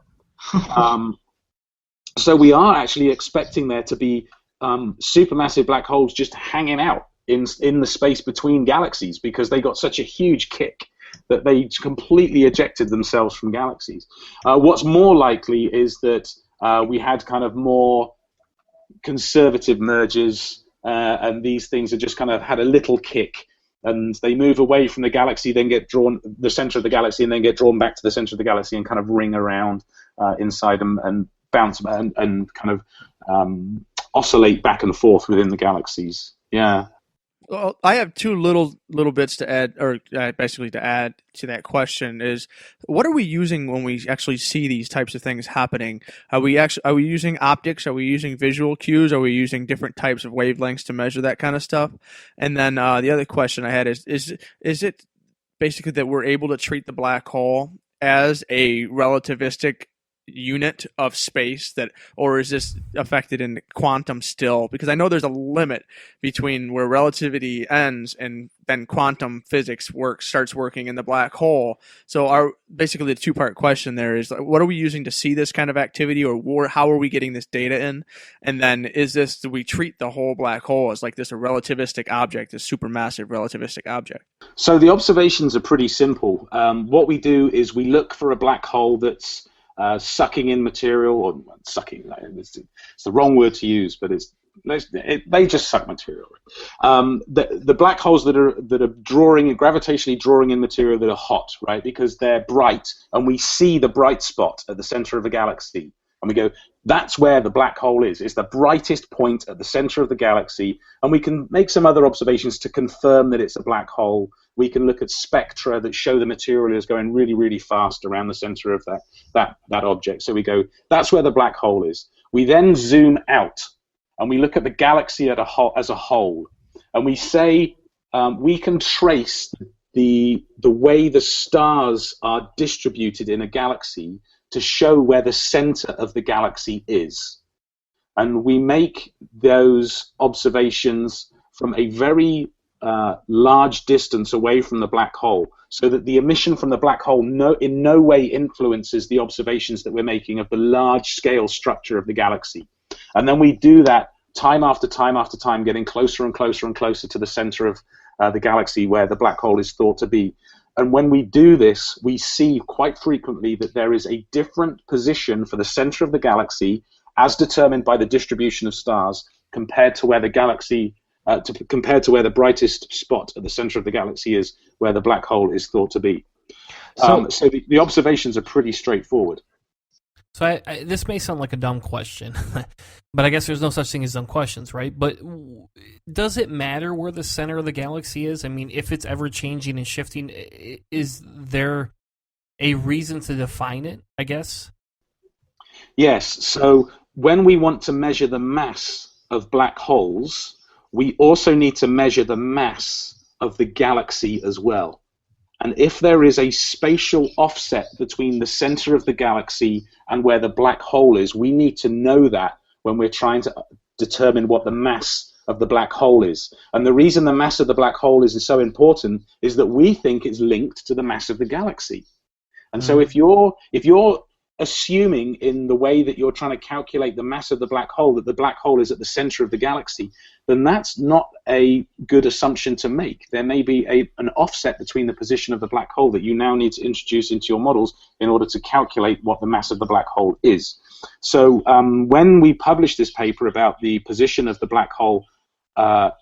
So we are actually expecting there to be supermassive black holes just hanging out in the space between galaxies, because they got such a huge kick that they completely ejected themselves from galaxies. What's more likely is that we had kind of more conservative mergers, and these things have just kind of had a little kick, and they move away from the galaxy, then get drawn the center of the galaxy, and then get drawn back to the center of the galaxy and kind of ring around inside them and bounce and kind of oscillate back and forth within the galaxies. Yeah. Well, I have two little bits to add, or basically to add to that question is, what are we using when we actually see these types of things happening? Are we using optics? Are we using visual cues? Are we using different types of wavelengths to measure that kind of stuff? And then the other question I had is it basically that we're able to treat the black hole as a relativistic unit of space, or is this affected in quantum still? Because I know there's a limit between where relativity ends and then quantum physics starts working in the black hole. So basically the two-part question there is, what are we using to see this kind of activity, or how are we getting this data in? And then do we treat the whole black hole as like this a relativistic object, this supermassive relativistic object? So the observations are pretty simple. What we do is we look for a black hole that's sucking in material, or sucking, it's the wrong word to use, but they just suck material. The black holes that are gravitationally drawing in material that are hot, right? Because they're bright, and we see the bright spot at the center of the galaxy, and we go, that's where the black hole is. It's the brightest point at the center of the galaxy, and we can make some other observations to confirm that it's a black hole. We can look at spectra that show the material is going really, really fast around the center of that object. So we go, that's where the black hole is. We then zoom out, and we look at the galaxy as a whole, and we say we can trace the way the stars are distributed in a galaxy to show where the center of the galaxy is. And we make those observations from a very large distance away from the black hole, so that the emission from the black hole in no way influences the observations that we're making of the large-scale structure of the galaxy. And then we do that time after time after time, getting closer and closer and closer to the center of the galaxy where the black hole is thought to be. And when we do this, we see quite frequently that there is a different position for the center of the galaxy, as determined by the distribution of stars, compared to where the galaxy, compared to where the brightest spot at the center of the galaxy is, where the black hole is thought to be. So the observations are pretty straightforward. So this may sound like a dumb question, but I guess there's no such thing as dumb questions, right? But does it matter where the center of the galaxy is? I mean, if it's ever changing and shifting, is there a reason to define it, I guess? Yes. So when we want to measure the mass of black holes, we also need to measure the mass of the galaxy as well. And if there is a spatial offset between the center of the galaxy and where the black hole is, we need to know that when we're trying to determine what the mass of the black hole is. And the reason the mass of the black hole is so important is that we think it's linked to the mass of the galaxy. And so if you're assuming in the way that you're trying to calculate the mass of the black hole that the black hole is at the center of the galaxy, then that's not a good assumption to make. There may be an offset between the position of the black hole that you now need to introduce into your models in order to calculate what the mass of the black hole is. So when we published this paper about the position of the black hole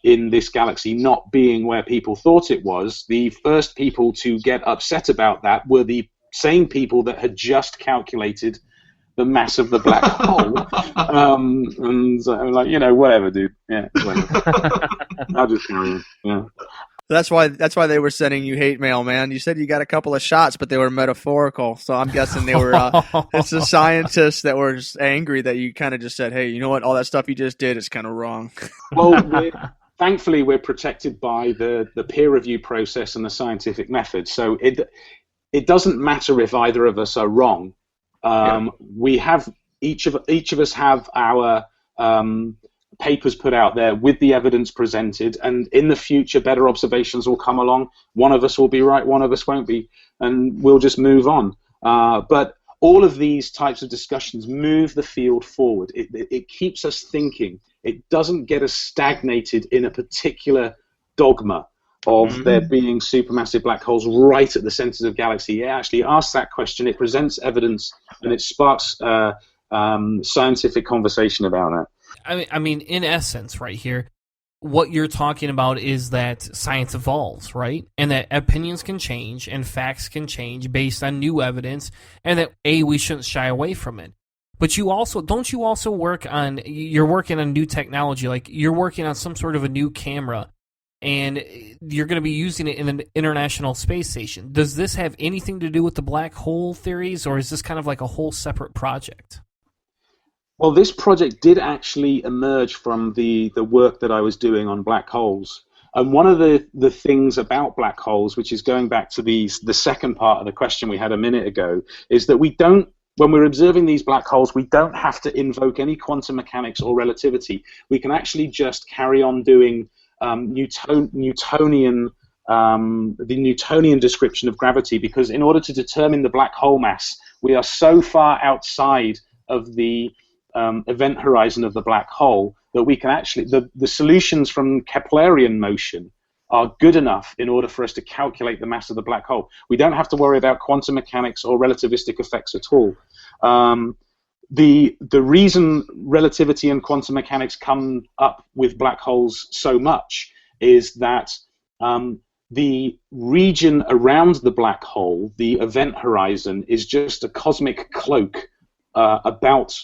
in this galaxy not being where people thought it was, the first people to get upset about that were the same people that had just calculated the mass of the black hole. And so I'm like, whatever, dude. Yeah, whatever. I'll just carry on. Yeah. That's why they were sending you hate mail, man. You said you got a couple of shots, but they were metaphorical. So I'm guessing they were. It's the scientists that were just angry that you kind of just said, "Hey, you know what? All that stuff you just did is kind of wrong." Well, thankfully, we're protected by the peer review process and the scientific method. So it doesn't matter if either of us are wrong. We have each of us have our papers put out there with the evidence presented, and in the future better observations will come along. One of us will be right, one of us won't be, and we'll just move on. But all of these types of discussions move the field forward. It keeps us thinking. It doesn't get us stagnated in a particular dogma of there being supermassive black holes right at the centers of galaxy. It actually asks that question, it presents evidence, and it sparks scientific conversation about it. I mean, in essence, right here, what you're talking about is that science evolves, right? And that opinions can change and facts can change based on new evidence, and that, we shouldn't shy away from it. But you're working on new technology, like you're working on some sort of a new camera, and you're going to be using it in an International Space Station. Does this have anything to do with the black hole theories, or is this kind of like a whole separate project? Well, this project did actually emerge from the work that I was doing on black holes. And one of the things about black holes, which is going back to the second part of the question we had a minute ago, is that when we're observing these black holes, we don't have to invoke any quantum mechanics or relativity. We can actually just carry on doing the Newtonian description of gravity, because in order to determine the black hole mass, we are so far outside of the event horizon of the black hole that we can actually, the solutions from Keplerian motion are good enough in order for us to calculate the mass of the black hole. We don't have to worry about quantum mechanics or relativistic effects at all. The reason relativity and quantum mechanics come up with black holes so much is that the region around the black hole, the event horizon, is just a cosmic cloak about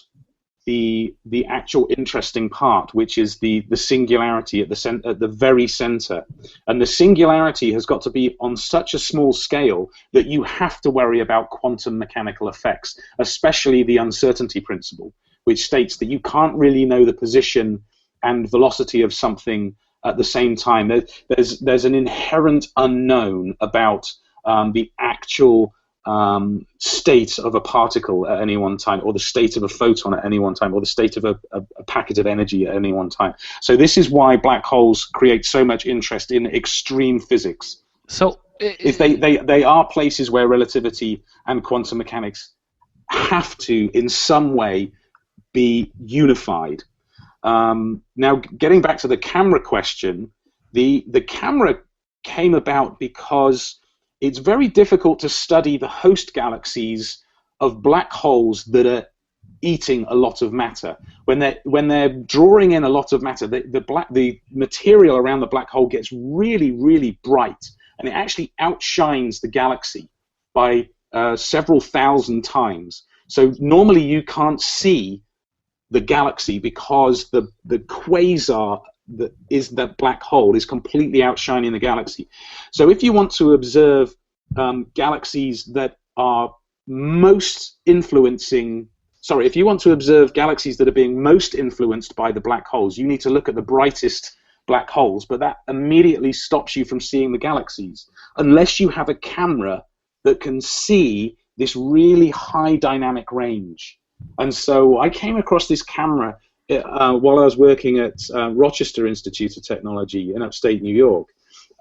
the actual interesting part, which is the singularity at the very center. And the singularity has got to be on such a small scale that you have to worry about quantum mechanical effects, especially the uncertainty principle, which states that you can't really know the position and velocity of something at the same time. There's an inherent unknown about the actual state of a particle at any one time, or the state of a photon at any one time, or the state of a packet of energy at any one time. So this is why black holes create so much interest in extreme physics. So if they are places where relativity and quantum mechanics have to, in some way, be unified. Now, getting back to the camera question, the camera came about because it's very difficult to study the host galaxies of black holes that are eating a lot of matter. When they're drawing in a lot of matter, the material around the black hole gets really, really bright, and it actually outshines the galaxy by several thousand times. So normally you can't see the galaxy because the quasar that is that black hole is completely outshining the galaxy. So if you want to observe galaxies that are if you want to observe galaxies that are being most influenced by the black holes, you need to look at the brightest black holes, but that immediately stops you from seeing the galaxies unless you have a camera that can see this really high dynamic range. And so I came across this camera while I was working at Rochester Institute of Technology in upstate New York.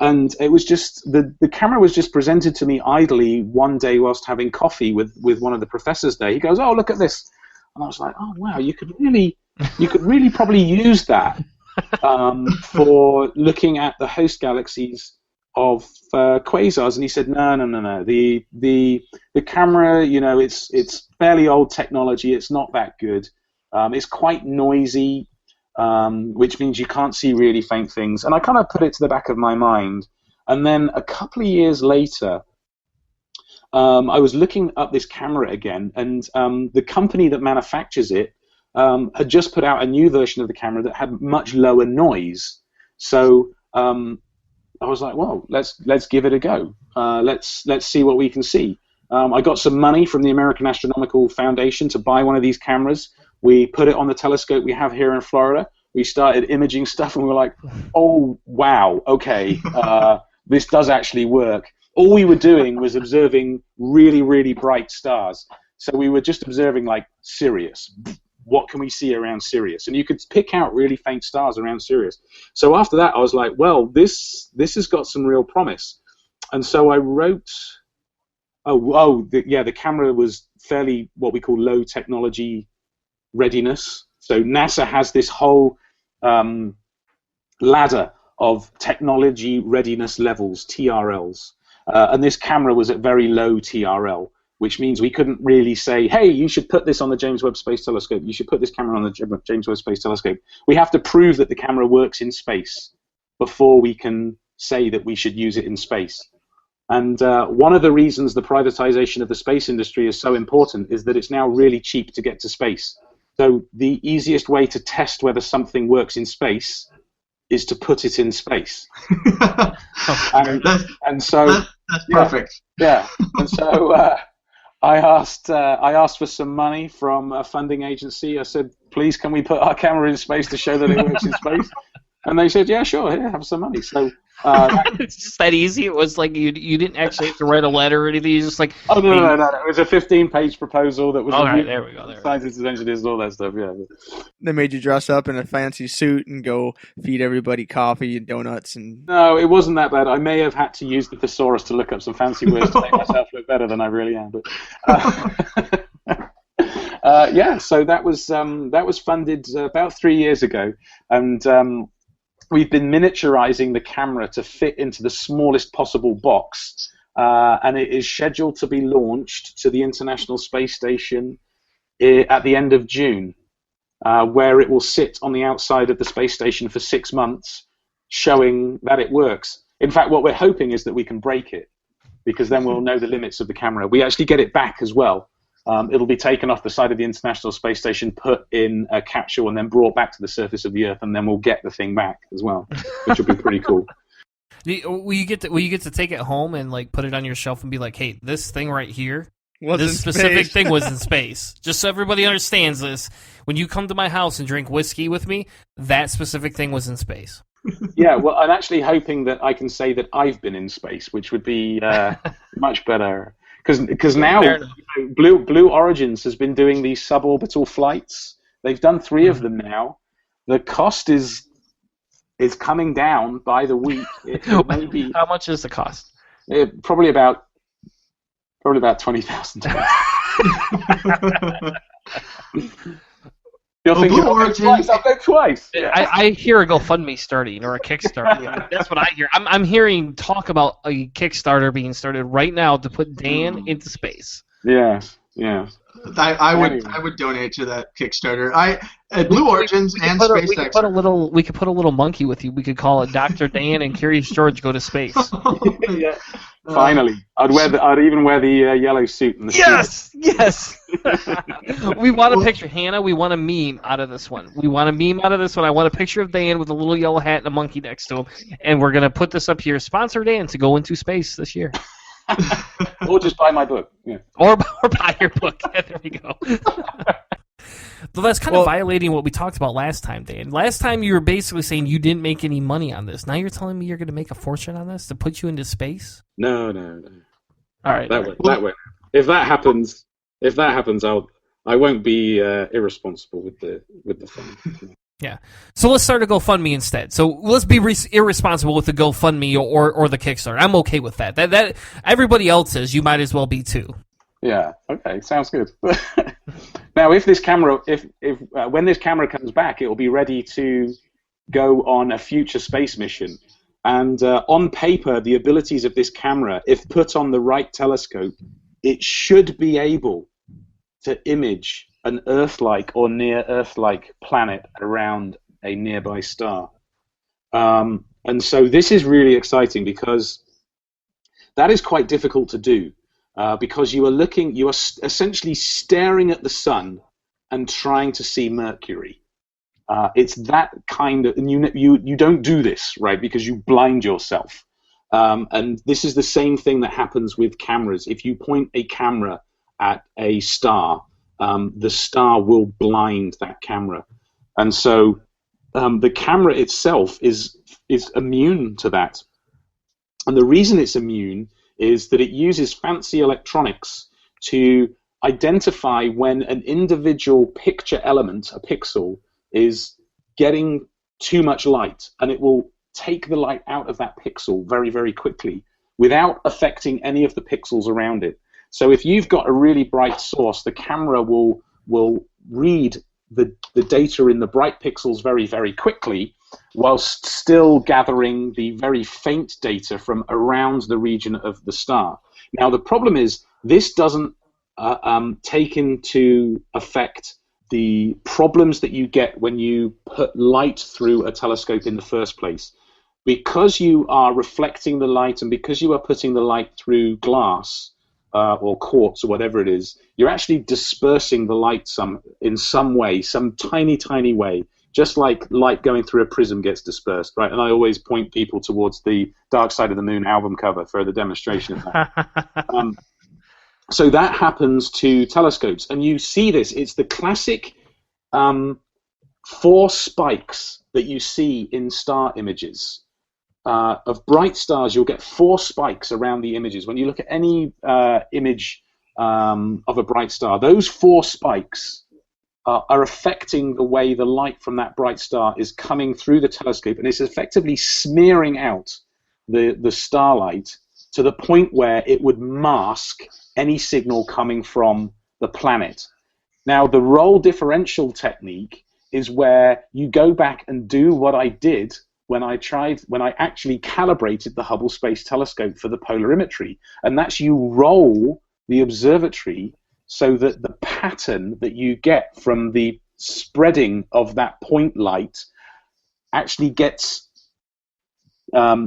And it was just, the camera was just presented to me idly one day whilst having coffee with one of the professors there. He goes, "Oh, look at this." And I was like, "Oh, wow, you could really probably use that for looking at the host galaxies of quasars." And he said, no. The camera, it's fairly old technology. It's not that good. It's quite noisy, which means you can't see really faint things. And I kind of put it to the back of my mind. And then a couple of years later, I was looking up this camera again, and the company that manufactures it had just put out a new version of the camera that had much lower noise. So I was like, well, let's give it a go. Let's see what we can see. I got some money from the American Astronomical Foundation to buy one of these cameras. We put it on the telescope we have here in Florida. We started imaging stuff, and we were like, oh, wow, okay, this does actually work. All we were doing was observing really, really bright stars. So we were just observing, like, Sirius. What can we see around Sirius? And you could pick out really faint stars around Sirius. So after that, I was like, well, this has got some real promise. And so I wrote... the camera was fairly what we call low technology readiness. So NASA has this whole ladder of technology readiness levels, TRLs. And this camera was at very low TRL, which means we couldn't really say, hey, you should put this on the James Webb Space Telescope. You should put this camera on the James Webb Space Telescope. We have to prove that the camera works in space before we can say that we should use it in space. And one of the reasons the privatization of the space industry is so important is that it's now really cheap to get to space. So the easiest way to test whether something works in space is to put it in space. and so that's perfect. Yeah. And so I asked for some money from a funding agency. I said, please, can we put our camera in space to show that it works in space? And they said, yeah, sure, here, have some money. So it's just that easy. It was like you didn't actually have to write a letter or anything. You just like no. It was a 15-page proposal that was all right. There we go. Scientists and engineers and all that stuff. Yeah. They made you dress up in a fancy suit and go feed everybody coffee and donuts and. No, it wasn't that bad. I may have had to use the thesaurus to look up some fancy words to make myself look better than I really am. But so that was funded about 3 years ago, and. We've been miniaturizing the camera to fit into the smallest possible box, and it is scheduled to be launched to the International Space Station at the end of June, where it will sit on the outside of the space station for 6 months, showing that it works. In fact, what we're hoping is that we can break it, because then we'll know the limits of the camera. We actually get it back as well. It'll be taken off the side of the International Space Station, put in a capsule, and then brought back to the surface of the Earth, and then we'll get the thing back as well, which will be pretty cool. Will you get to take it home and like put it on your shelf and be like, hey, this thing right here, this specific thing was in space. Just so everybody understands this, when you come to my house and drink whiskey with me, that specific thing was in space. Yeah, well, I'm actually hoping that I can say that I've been in space, which would be much better. Because now Blue Origins has been doing these suborbital flights. They've done 3 of them now. The cost is coming down by the week. It may be, how much is the cost? Probably about $20,000. You're thinking, I'll go twice. I hear a GoFundMe starting or a Kickstarter. That's what I hear. I'm hearing talk about a Kickstarter being started right now to put Dan into space. Yes. I would donate to that Kickstarter. At Blue Origins and SpaceX. We could put a little monkey with you. We could call it Dr. Dan and Curious George go to space. Yeah. Finally, I'd even wear the yellow suit and the yes. We want a picture, Hannah. We want a meme out of this one. I want a picture of Dan with a little yellow hat and a monkey next to him, and we're gonna put this up here. Sponsor Dan to go into space this year. Or just buy my book. Yeah. Or buy your book. Yeah, there we go. But that's kind of violating what we talked about last time, Dan. Last time you were basically saying you didn't make any money on this. Now you're telling me you're going to make a fortune on this to put you into space? No. All right. That way. If that happens, I won't be irresponsible with the fund. Yeah. So let's start a GoFundMe instead. So let's be irresponsible with the GoFundMe or the Kickstarter. I'm okay with that. That everybody else is. You might as well be too. Yeah. Okay. Sounds good. Now, if this camera, when this camera comes back, it will be ready to go on a future space mission. And on paper, the abilities of this camera, if put on the right telescope, it should be able to image an Earth-like or near-Earth-like planet around a nearby star. And so this is really exciting because that is quite difficult to do. Because you are essentially staring at the sun and trying to see Mercury. It's that kind of, and you don't do this, right? Because you blind yourself. And this is the same thing that happens with cameras. If you point a camera at a star, the star will blind that camera. And so the camera itself is immune to that. And the reason it's immune is that it uses fancy electronics to identify when an individual picture element, a pixel, is getting too much light, and it will take the light out of that pixel very, very quickly without affecting any of the pixels around it. So if you've got a really bright source, the camera will read the data in the bright pixels very, very quickly, whilst still gathering the very faint data from around the region of the star. Now, the problem is this doesn't take into effect the problems that you get when you put light through a telescope in the first place. Because you are reflecting the light and because you are putting the light through glass or quartz or whatever it is, you're actually dispersing the light in some way, some tiny, tiny way, just like light going through a prism gets dispersed, right? And I always point people towards the Dark Side of the Moon album cover for the demonstration of that. So that happens to telescopes, and you see this. It's the classic 4 spikes that you see in star images. Of bright stars, you'll get 4 spikes around the images. When you look at any image of a bright star, those 4 spikes are affecting the way the light from that bright star is coming through the telescope, and it's effectively smearing out the starlight to the point where it would mask any signal coming from the planet. Now, the role differential technique is where you go back and do what I did when I actually calibrated the Hubble Space Telescope for the polarimetry, and that's you roll the observatory so that the pattern that you get from the spreading of that point light actually gets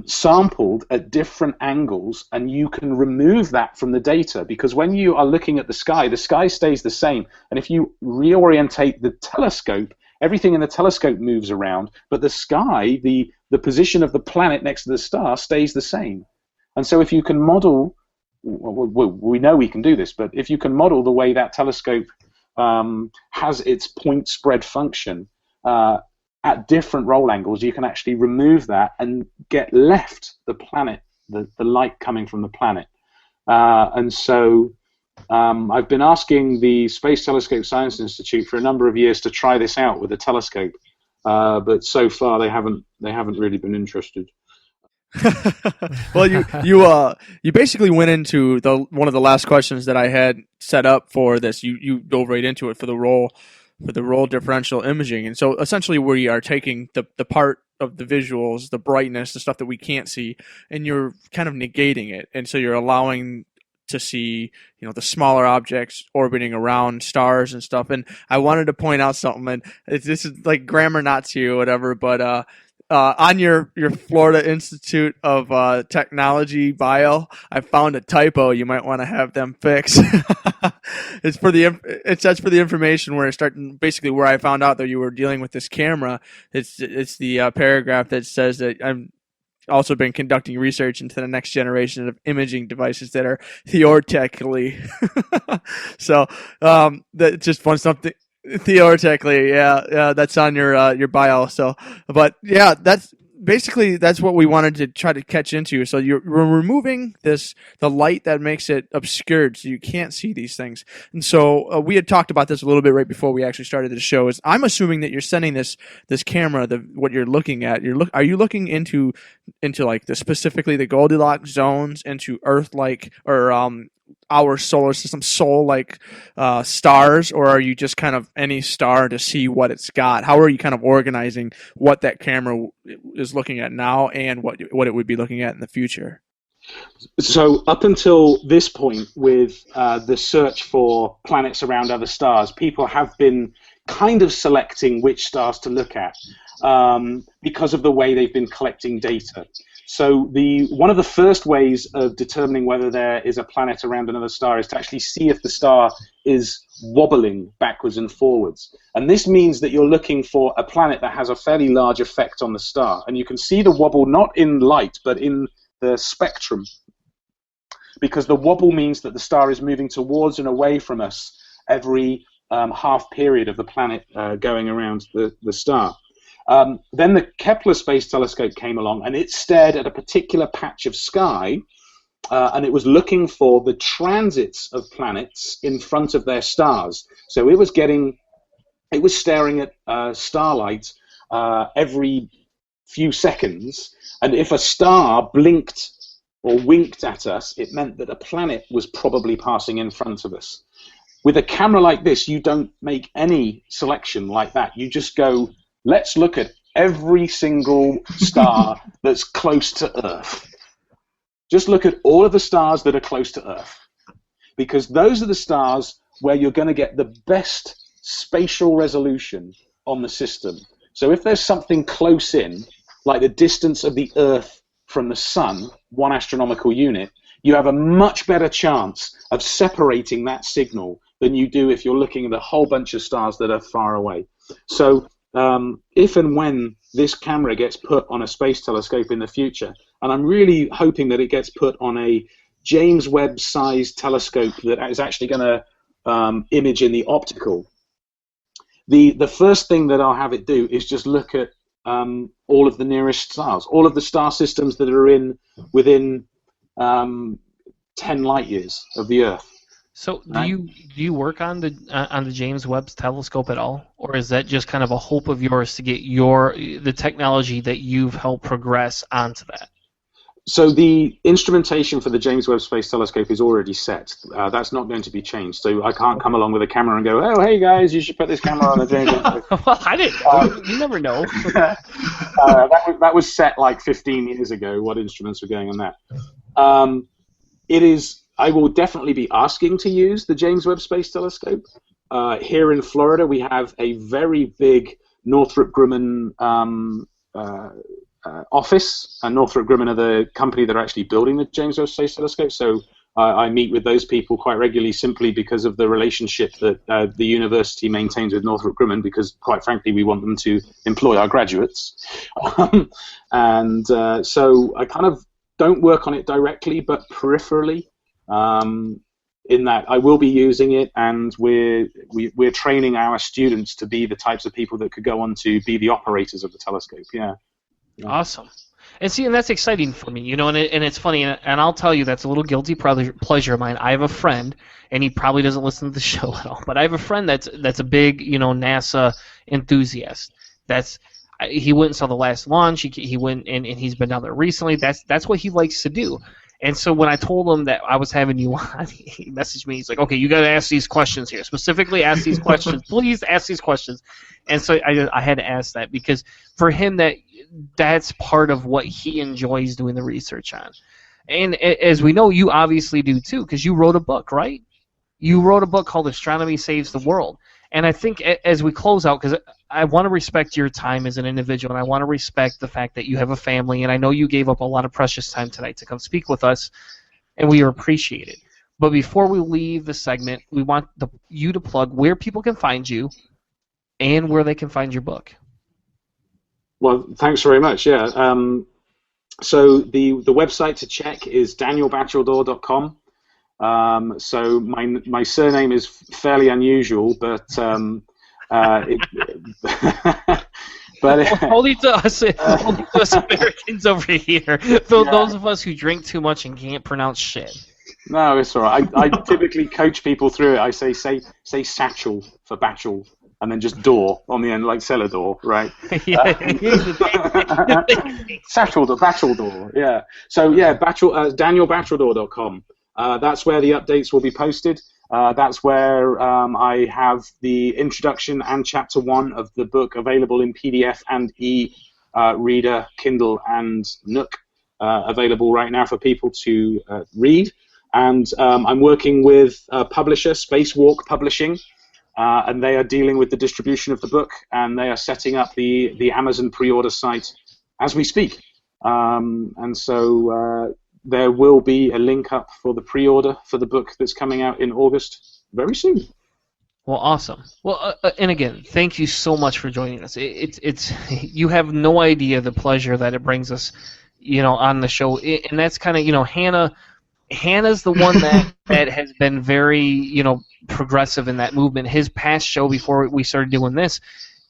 sampled at different angles, and you can remove that from the data, because when you are looking at the sky stays the same, and if you reorientate the telescope, everything in the telescope moves around, but the sky, the position of the planet next to the star, stays the same. And so if you can model, we know we can do this, but if you can model the way that telescope has its point spread function at different roll angles, you can actually remove that and get left the planet, the light coming from the planet. And so I've been asking the Space Telescope Science Institute for a number of years to try this out with a telescope, but so far they haven't really been interested. Well, you basically went into one of the last questions that I had set up for this. You dove right into it for the role differential imaging, and so essentially we are taking the part of the visuals, the brightness, the stuff that we can't see, and you're kind of negating it, and so you're allowing to see, the smaller objects orbiting around stars and stuff. And I wanted to point out something, and this is like grammar Nazi or whatever, but on your Florida Institute of Technology bio, I found a typo. You might want to have them fix. It says for the information where basically where I found out that you were dealing with this camera. It's the paragraph that says that I'm also been conducting research into the next generation of imaging devices that are theoretically. So that just fun something. Theoretically, yeah, that's on your bio. So, but yeah, that's what we wanted to try to catch into. So we're removing the light that makes it obscured, so you can't see these things. And so we had talked about this a little bit right before we actually started the show. Is I'm assuming that you're sending this camera, what you're looking at. Are you looking into like specifically the Goldilocks zones, into Earth-like or our solar system soul-like stars, or are you just kind of any star to see what it's got? How are you kind of organizing what that camera is looking at now and what it would be looking at in the future? So up until this point, with the search for planets around other stars, people have been kind of selecting which stars to look at because of the way they've been collecting data. So one of the first ways of determining whether there is a planet around another star is to actually see if the star is wobbling backwards and forwards. And this means that you're looking for a planet that has a fairly large effect on the star. And you can see the wobble not in light, but in the spectrum, because the wobble means that the star is moving towards and away from us every half period of the planet going around the star. Then the Kepler Space Telescope came along, and it stared at a particular patch of sky, and it was looking for the transits of planets in front of their stars. So it was staring at starlight every few seconds, and if a star blinked or winked at us, it meant that a planet was probably passing in front of us. With a camera like this, you don't make any selection like that. You just go, let's look at every single star that's close to Earth. Just look at all of the stars that are close to Earth, because those are the stars where you're going to get the best spatial resolution on the system. So if there's something close in, like the distance of the Earth from the Sun, 1 astronomical unit, you have a much better chance of separating that signal than you do if you're looking at a whole bunch of stars that are far away. So if and when this camera gets put on a space telescope in the future, and I'm really hoping that it gets put on a James Webb-sized telescope that is actually going to image in the optical, the first thing that I'll have it do is just look at all of the nearest stars, all of the star systems that are within 10 light years of the Earth. So do you work on the James Webb telescope at all, or is that just kind of a hope of yours to get the technology that you've helped progress onto that? So the instrumentation for the James Webb Space Telescope is already set. That's not going to be changed. So I can't come along with a camera and go, oh, hey guys, you should put this camera on the James Webb. Well, I didn't know. You never know. That was set like 15 years ago, what instruments were going on that. I will definitely be asking to use the James Webb Space Telescope. Here in Florida, we have a very big Northrop Grumman office, and Northrop Grumman are the company that are actually building the James Webb Space Telescope. So I meet with those people quite regularly, simply because of the relationship that the university maintains with Northrop Grumman, because quite frankly we want them to employ our graduates. So I kind of don't work on it directly, but peripherally, in that I will be using it, and we're training our students to be the types of people that could go on to be the operators of the telescope. Yeah. Awesome. And see, and that's exciting for me, you know, and it's funny, and I'll tell you that's a little guilty pleasure of mine. I have a friend, and he probably doesn't listen to the show at all, but I have a friend that's a big, you know, NASA enthusiast. He went and saw the last launch. He went and he's been down there recently. That's what he likes to do. And so when I told him that I was having you on, he messaged me. He's like, okay, you got to ask these questions here. Specifically ask these questions. Please ask these questions. And so I had to ask that, because for him that's part of what he enjoys doing the research on. And as we know, you obviously do too, because you wrote a book, right? You wrote a book called Astronomy Saves the World. And I think as we close out, because I want to respect your time as an individual, and I want to respect the fact that you have a family, and I know you gave up a lot of precious time tonight to come speak with us, and we appreciate it. But before we leave the segment, we want you to plug where people can find you and where they can find your book. Well, thanks very much. Yeah. So the website to check is danielbacheldor.com. So my surname is fairly unusual, but only to us Americans over here. Those of us who drink too much and can't pronounce shit. No, it's all right. I typically coach people through it. I say satchel for bachel, and then just door on the end, like cellar door, right? Satchel door, bachel door, yeah. So yeah, danielbacheldor.com. That's where the updates will be posted. That's where I have the introduction and chapter 1 of the book available in PDF and e-reader, Kindle, and Nook, available right now for people to read. And I'm working with a publisher, Spacewalk Publishing, and they are dealing with the distribution of the book, and they are setting up the Amazon pre-order site as we speak. And so there will be a link up for the pre-order for the book that's coming out in August very soon. Well, awesome. Well, and again, thank you so much for joining us. It's you have no idea the pleasure that it brings us. on the show, and that's kind of, Hannah's the one that has been very, progressive in that movement. His past show before we started doing this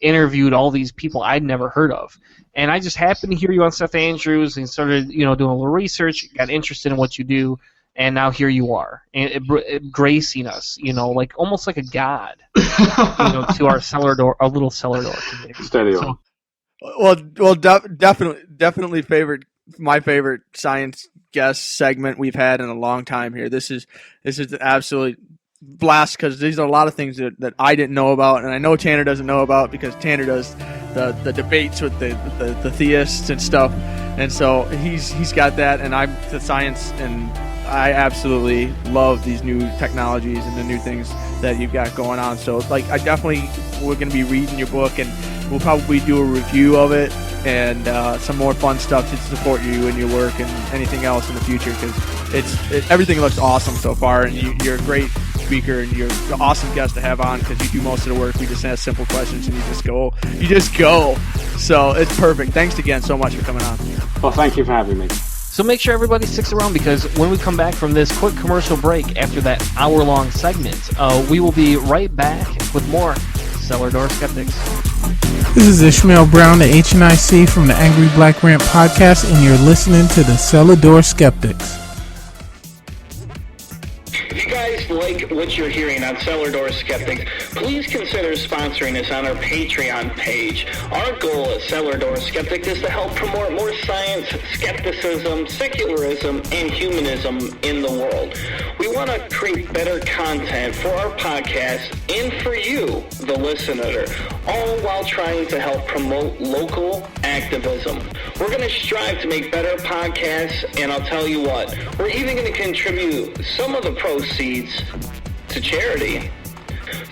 interviewed all these people I'd never heard of. And I just happened to hear you on Seth Andrews and started, doing a little research, got interested in what you do, and now here you are, and gracing us, like almost like a god, to our cellar door, our little cellar door community. Steady on. Well, definitely my favorite science guest segment we've had in a long time here. This is an absolute blast because these are a lot of things that I didn't know about, and I know Tanner doesn't know about because Tanner does the debates with the theists and stuff, and so he's got that, and I'm the science, and I absolutely love these new technologies and the new things that you've got going on. So we're going to be reading your book, and we'll probably do a review of it and some more fun stuff to support you and your work and anything else in the future, because everything looks awesome so far, and you're a great speaker, and you're an awesome guest to have on because you do most of the work. We just ask simple questions and you just go. So it's perfect. Thanks again so much for coming on. Well, thank you for having me. So make sure everybody sticks around, because when we come back from this quick commercial break after that hour-long segment, we will be right back with more Cellar Door Skeptics. This is Ishmael Brown, the HNIC from the Angry Black Rant podcast, and you're listening to the Cellar Door Skeptics. If you guys like what you're hearing on Cellar Door Skeptics, please consider sponsoring us on our Patreon page. Our goal at Cellar Door Skeptics is to help promote more science, skepticism, secularism, and humanism in the world. We want to create better content for our podcast and for you, the listener, all while trying to help promote local activism. We're going to strive to make better podcasts, and I'll tell you what, we're even going to contribute some of the proceeds to charity.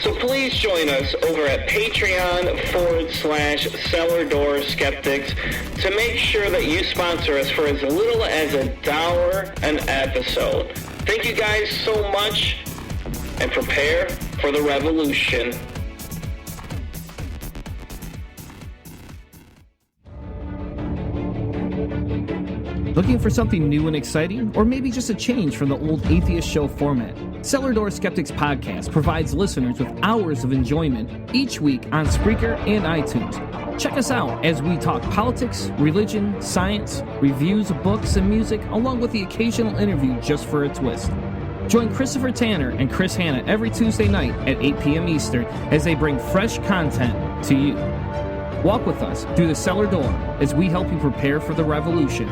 So please join us over at Patreon.com/Cellar Door Skeptics to make sure that you sponsor us for as little as $1 an episode. Thank you guys so much, and prepare for the revolution. Looking for something new and exciting, or maybe just a change from the old Atheist Show format? Cellar Door Skeptics podcast provides listeners with hours of enjoyment each week on Spreaker and iTunes. Check us out as we talk politics, religion, science, reviews of books and music, along with the occasional interview just for a twist. Join Christopher Tanner and Chris Hanna every Tuesday night at 8 p.m. Eastern as they bring fresh content to you. Walk with us through the Cellar Door as we help you prepare for the revolution.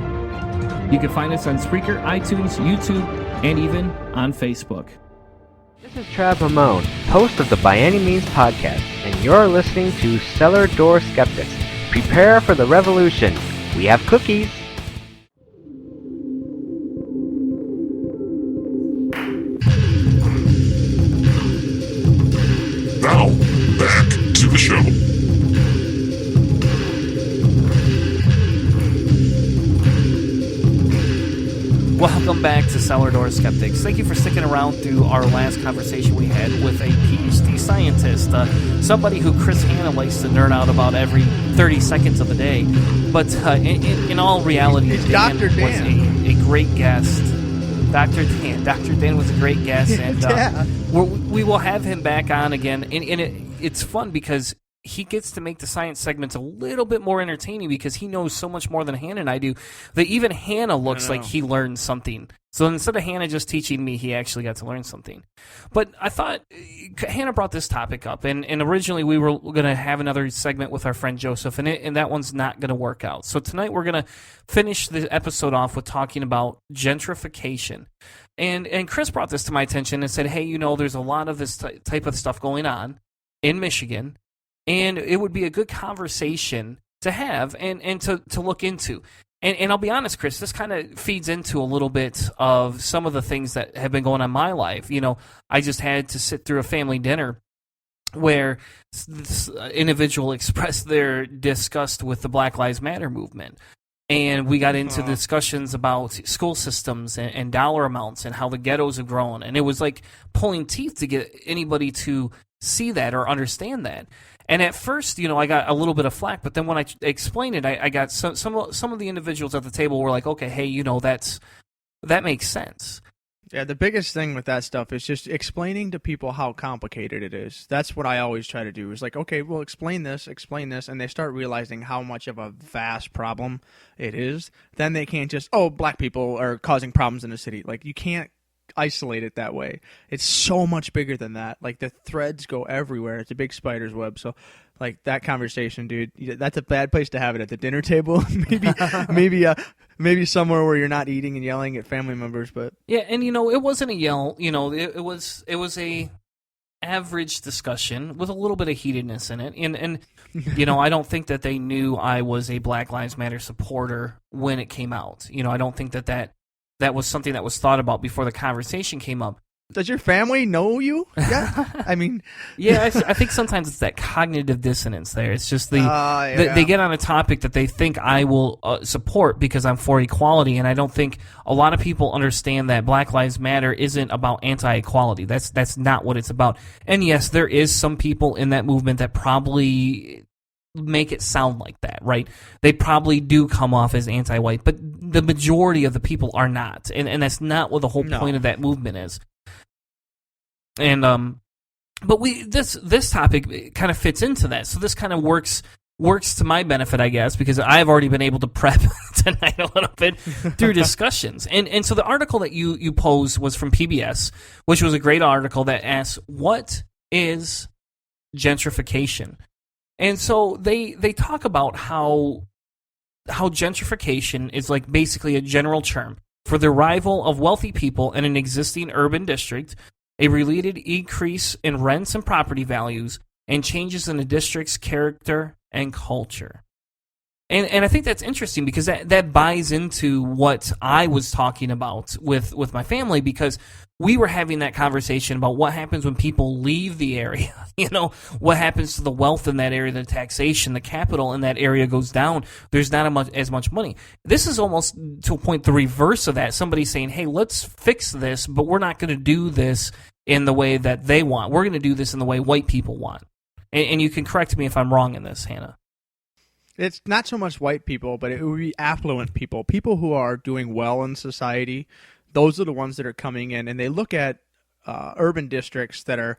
You can find us on Spreaker, iTunes, YouTube, and even on Facebook. This is Trav Ramon, host of the By Any Means podcast, and you're listening to Cellar Door Skeptics. Prepare for the revolution. We have cookies. Now, back to the show. Welcome back to Cellar Door Skeptics. Thank you for sticking around through our last conversation we had with a PhD scientist, somebody who Chris Hanna likes to nerd out about every 30 seconds of the day. But in all reality, Dan was a great guest. Dr. Dan was a great guest, and we will have him back on again. And it's fun because he gets to make the science segments a little bit more entertaining because he knows so much more than Hannah and I do that even Hannah looks like he learned something. So instead of Hannah just teaching me, he actually got to learn something. But I thought Hannah brought this topic up, and originally we were going to have another segment with our friend Joseph, and that one's not going to work out. So tonight we're going to finish the episode off with talking about gentrification. And Chris brought this to my attention and said, hey, there's a lot of this type of stuff going on in Michigan, and it would be a good conversation to have and to look into. And I'll be honest, Chris, this kind of feeds into a little bit of some of the things that have been going on in my life. I just had to sit through a family dinner where this individual expressed their disgust with the Black Lives Matter movement. And we got into discussions about school systems and dollar amounts and how the ghettos have grown. And it was like pulling teeth to get anybody to see that or understand that. And at first, I got a little bit of flack, but then when I explained it, I got some of the individuals at the table were like, okay, hey, that makes sense. Yeah, the biggest thing with that stuff is just explaining to people how complicated it is. That's what I always try to do is like, okay, well, explain this, and they start realizing how much of a vast problem it is. Then they can't just, black people are causing problems in the city. Like, you can't isolate it that way. It's so much bigger than that. Like, the threads go everywhere. It's a big spider's web. So, like, that conversation, dude, that's a bad place to have it at the dinner table. Maybe somewhere where you're not eating and yelling at family members. But yeah, and it wasn't a yell. It was a average discussion with a little bit of heatedness in it. And I don't think that they knew I was a Black Lives Matter supporter when it came out. I don't think that was something that was thought about before the conversation came up. Does your family know you? Yeah, I mean, yeah, I think sometimes it's that cognitive dissonance there. It's just they get on a topic that they think I will support because I'm for equality, and I don't think a lot of people understand that Black Lives Matter isn't about anti-equality. That's not what it's about. And yes, there is some people in that movement that probably make it sound like that, right? They probably do come off as anti-white, but the majority of the people are not, and that's not what the whole point of that movement is. And but this topic kind of fits into that, so this kind of works to my benefit, I guess, because I've already been able to prep tonight a little bit through discussions. And so the article that you posed was from PBS, which was a great article that asks, what is gentrification? And so they talk about how gentrification is like basically a general term for the arrival of wealthy people in an existing urban district, a related increase in rents and property values, and changes in the district's character and culture. And I think that's interesting because that buys into what I was talking about with my family, because we were having that conversation about what happens when people leave the area. What happens to the wealth in that area, the taxation, the capital in that area goes down. There's not as much money. This is almost to a point the reverse of that. Somebody saying, hey, let's fix this, but we're not going to do this in the way that they want. We're going to do this in the way white people want. And you can correct me if I'm wrong in this, Hannah. It's not so much white people, but it would be affluent people who are doing well in society. Those are the ones that are coming in, and they look at urban districts that are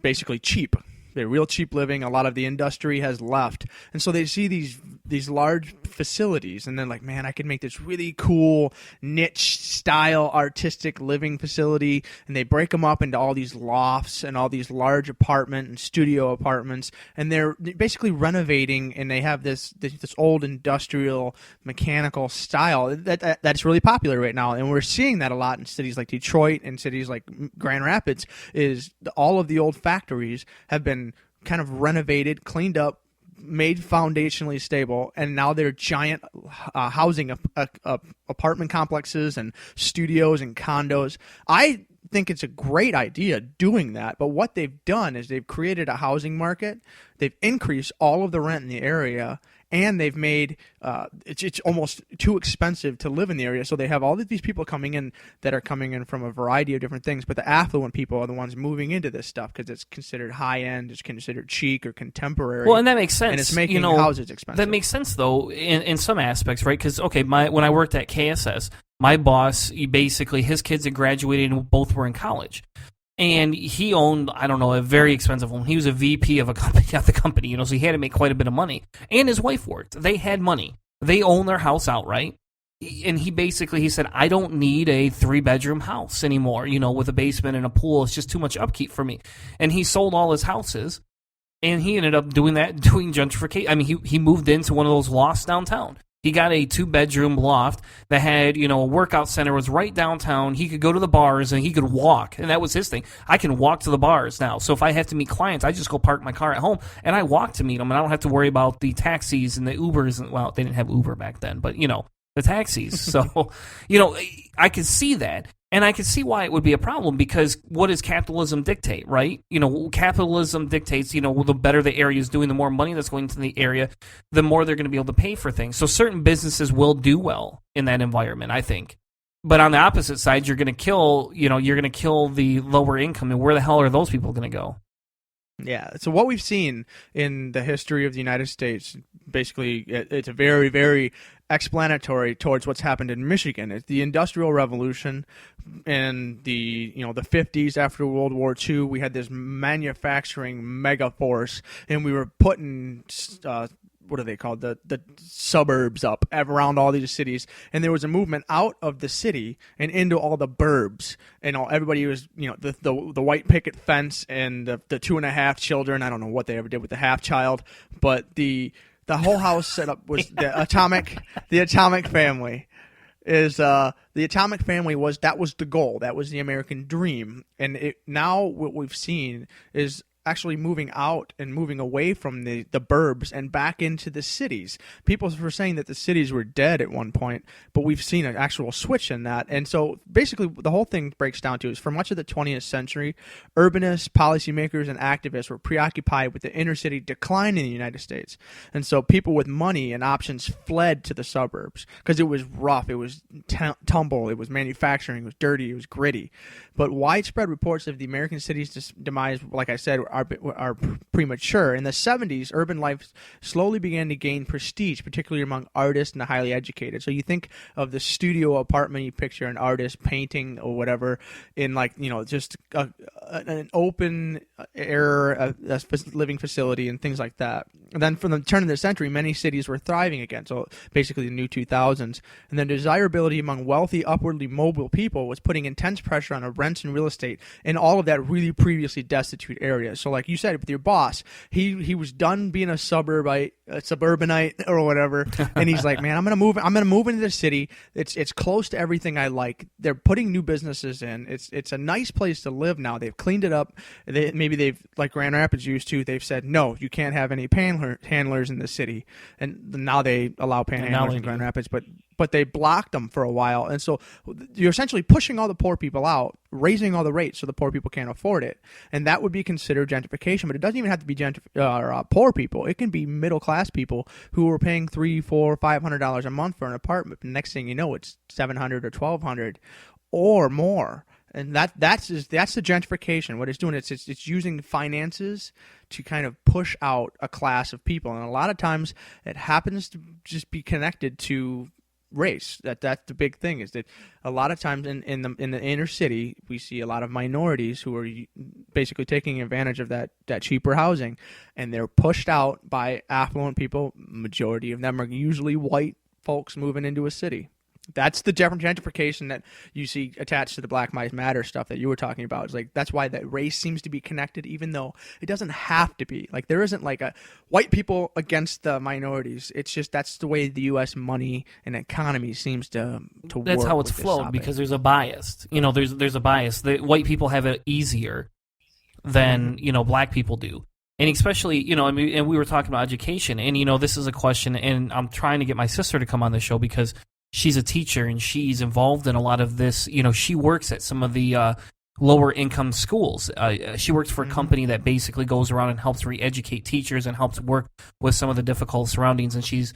basically cheap. They're real cheap living. A lot of the industry has left. And so they see these large facilities, and they're like, man, I could make this really cool niche style artistic living facility. And they break them up into all these lofts and all these large apartment and studio apartments. And they're basically renovating, and they have this old industrial mechanical style that's really popular right now. And we're seeing that a lot in cities like Detroit and cities like Grand Rapids. Is all of the old factories have been kind of renovated, cleaned up, made foundationally stable, and now they're giant housing apartment complexes and studios and condos. I think it's a great idea doing that, but what they've done is they've created a housing market. They've increased all of the rent in the area, and they've made it's almost too expensive to live in the area. So they have all of these people coming in that are coming in from a variety of different things, but the affluent people are the ones moving into this stuff because it's considered high-end, it's considered chic or contemporary. Well, and that makes sense. And it's making houses expensive. That makes sense, though, in some aspects, right? Because, okay, when I worked at KSS, my boss, his kids had graduated and both were in college. And he owned, I don't know, a very expensive home. He was a VP of a company at the company, so he had to make quite a bit of money. And his wife worked. They had money. They owned their house outright. And he said, I don't need a 3-bedroom house anymore, with a basement and a pool. It's just too much upkeep for me. And he sold all his houses, and he ended up doing gentrification. I mean, he moved into one of those lofts downtown. He got a 2-bedroom loft that had, a workout center, was right downtown. He could go to the bars and he could walk. And that was his thing. I can walk to the bars now. So if I have to meet clients, I just go park my car at home and I walk to meet them. And I don't have to worry about the taxis and the Ubers. Well, they didn't have Uber back then, but, the taxis. So, I could see that. And I can see why it would be a problem, because what does capitalism dictate, right? Capitalism dictates, the better the area is doing, the more money that's going to the area, the more they're going to be able to pay for things. So certain businesses will do well in that environment, I think. But on the opposite side, you're going to kill the lower income, and where the hell are those people going to go? Yeah. So what we've seen in the history of the United States, basically, it's a very, very explanatory towards what's happened in Michigan. It's the Industrial Revolution and the 50s after World War II. We had this manufacturing mega force, and we were putting what are they called? The suburbs up around all these cities, and there was a movement out of the city and into all the burbs, and everybody was the white picket fence and the 2.5 children. I don't know what they ever did with the half child, but the whole house setup was the atomic family. The atomic family was the goal. That was the American dream, and now what we've seen is actually moving out and moving away from the burbs and back into the cities. People were saying that the cities were dead at one point, but we've seen an actual switch in that. And so basically the whole thing breaks down to is for much of the 20th century, urbanists, policymakers, and activists were preoccupied with the inner city decline in the United States. And so people with money and options fled to the suburbs because it was rough, it was tumble, it was manufacturing, it was dirty, it was gritty. But widespread reports of the American city's demise, like I said, are premature. In the 70s, urban life slowly began to gain prestige, particularly among artists and the highly educated. So you think of the studio apartment, you picture an artist painting or whatever in just an open air living facility and things like that. And then from the turn of the century, many cities were thriving again, so basically the new 2000s. And the desirability among wealthy, upwardly mobile people was putting intense pressure on rents and real estate in all of that really previously destitute areas. So like you said, with your boss, he was done being a suburbanite or whatever, and he's like, man, I'm gonna move into the city. It's close to everything I like. They're putting new businesses in. It's a nice place to live now. They've cleaned it up. Maybe they've, like Grand Rapids used to, they've said, no, you can't have any panhandlers in the city, and now they allow panhandlers in Grand Rapids, but they blocked them for a while. And so you're essentially pushing all the poor people out, raising all the rates so the poor people can't afford it. And that would be considered gentrification. But it doesn't even have to be poor people. It can be middle-class people who are paying $300, $400, $500 a month for an apartment. The next thing you know, it's $700 or $1,200 or more. And that's the gentrification. What it's doing, it's using finances to kind of push out a class of people. And a lot of times it happens to just be connected to race. That's the big thing, is that a lot of times in the inner city we see a lot of minorities who are basically taking advantage of that cheaper housing, and they're pushed out by affluent people. Majority of them are usually white folks moving into a city. That's the gentrification that you see attached to the Black Lives Matter stuff that you were talking about. It's like, that's why that race seems to be connected, even though it doesn't have to be. Like, there isn't like a white people against the minorities. It's just that's the way the U.S. money and economy seems to work. That's how it's flowed, because there's a bias. There's a bias. The white people have it easier than black people do. And especially, and we were talking about education, and this is a question, and I'm trying to get my sister to come on the show because she's a teacher and she's involved in a lot of this. She works at some of the lower income schools. She works for a company that basically goes around and helps re-educate teachers and helps work with some of the difficult surroundings. And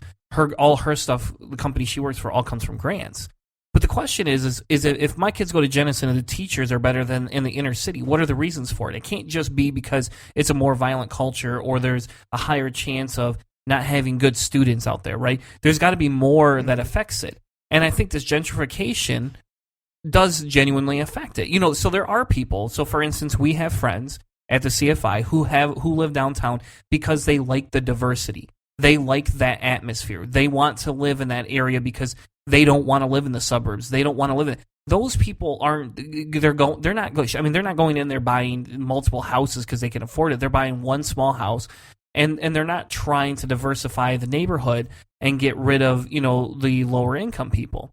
all her stuff, the company she works for, all comes from grants. But the question is if my kids go to Jenison and the teachers are better than in the inner city, what are the reasons for it? It can't just be because it's a more violent culture or there's a higher chance of not having good students out there, right? There's got to be more that affects it. And I think this gentrification does genuinely affect it. So there are people. So for instance, we have friends at the CFI who live downtown because they like the diversity. They like that atmosphere. They want to live in that area because they don't want to live in the suburbs. They don't want to live in. Those people they're not going in there buying multiple houses because they can afford it. They're buying one small house. And they're not trying to diversify the neighborhood and get rid of, the lower income people.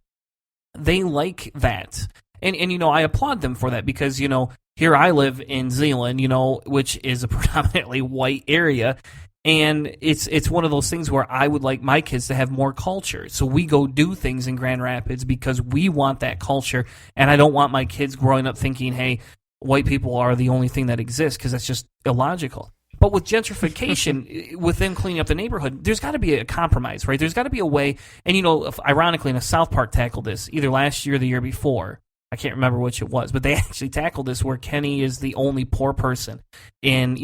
They like that. And I applaud them for that because, here I live in Zeeland, which is a predominantly white area. And it's one of those things where I would like my kids to have more culture. So we go do things in Grand Rapids because we want that culture. And I don't want my kids growing up thinking, hey, white people are the only thing that exists, because that's just illogical. But with gentrification, with them cleaning up the neighborhood, there's got to be a compromise, right? There's got to be a way. And, ironically, South Park tackled this either last year or the year before. I can't remember which it was, but they actually tackled this where Kenny is the only poor person in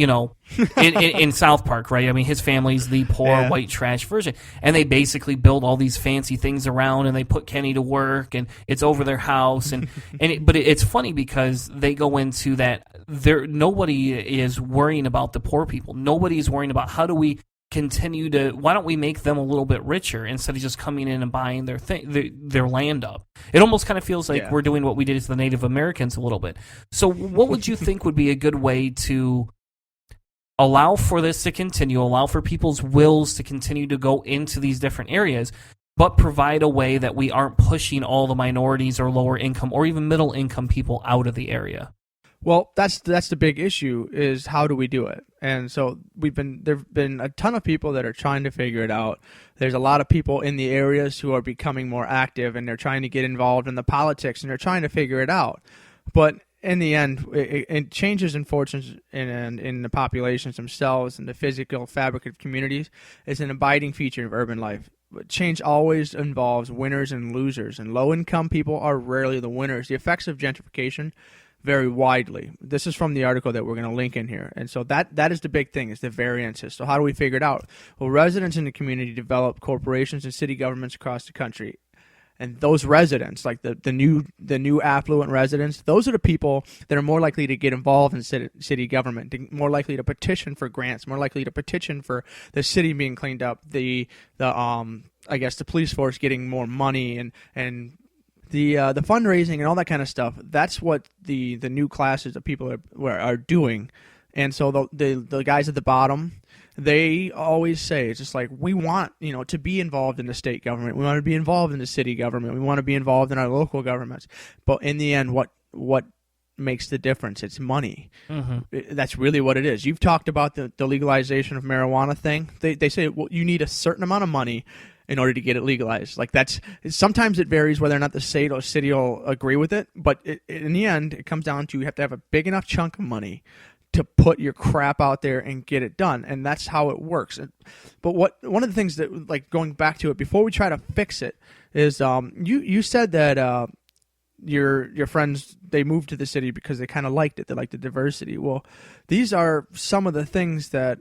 South Park, right? I mean, his family's the poor white trash version, and they basically build all these fancy things around, and they put Kenny to work, and it's over their house, but it's funny because they go into that. Nobody is worrying about the poor people. Nobody is worrying about how do we continue to, why don't we make them a little bit richer instead of just coming in and buying their land up. It almost kind of feels like we're doing what we did to the Native Americans a little bit. So what would you think would be a good way to allow for this to continue, allow for people's wills to continue to go into these different areas, but provide a way that we aren't pushing all the minorities or lower income or even middle income people out of the area? Well, that's the big issue, is how do we do it? And so there've been a ton of people that are trying to figure it out. There's a lot of people in the areas who are becoming more active, and they're trying to get involved in the politics, and they're trying to figure it out. But in the end, it changes in fortunes in the populations themselves and the physical fabric of communities is an abiding feature of urban life. But change always involves winners and losers, and low-income people are rarely the winners. The effects of gentrification vary widely. This is from the article that we're going to link in here. And so that is the big thing, is the variances. So how do we figure it out? Well, residents in the community develop corporations and city governments across the country. And those residents, like the new affluent residents, those are the people that are more likely to get involved in city government, more likely to petition for grants, more likely to petition for the city being cleaned up, the police force getting more money, and the fundraising and all that kind of stuff. That's what the new classes of people are doing. And so the guys at the bottom, they always say, it's just like, we want to be involved in the state government, we want to be involved in the city government, we want to be involved in our local governments. But in the end, what makes the difference? It's money. Mm-hmm. That's really what it is. You've talked about the legalization of marijuana thing. They say, well, you need a certain amount of money in order to get it legalized. Like, sometimes it varies whether or not the state or city will agree with it, but in the end, it comes down to you have to have a big enough chunk of money to put your crap out there and get it done, and that's how it works. But one of the things that, like, going back to it, before we try to fix it, is you said that your friends, they moved to the city because they kind of liked it. They liked the diversity. Well, these are some of the things that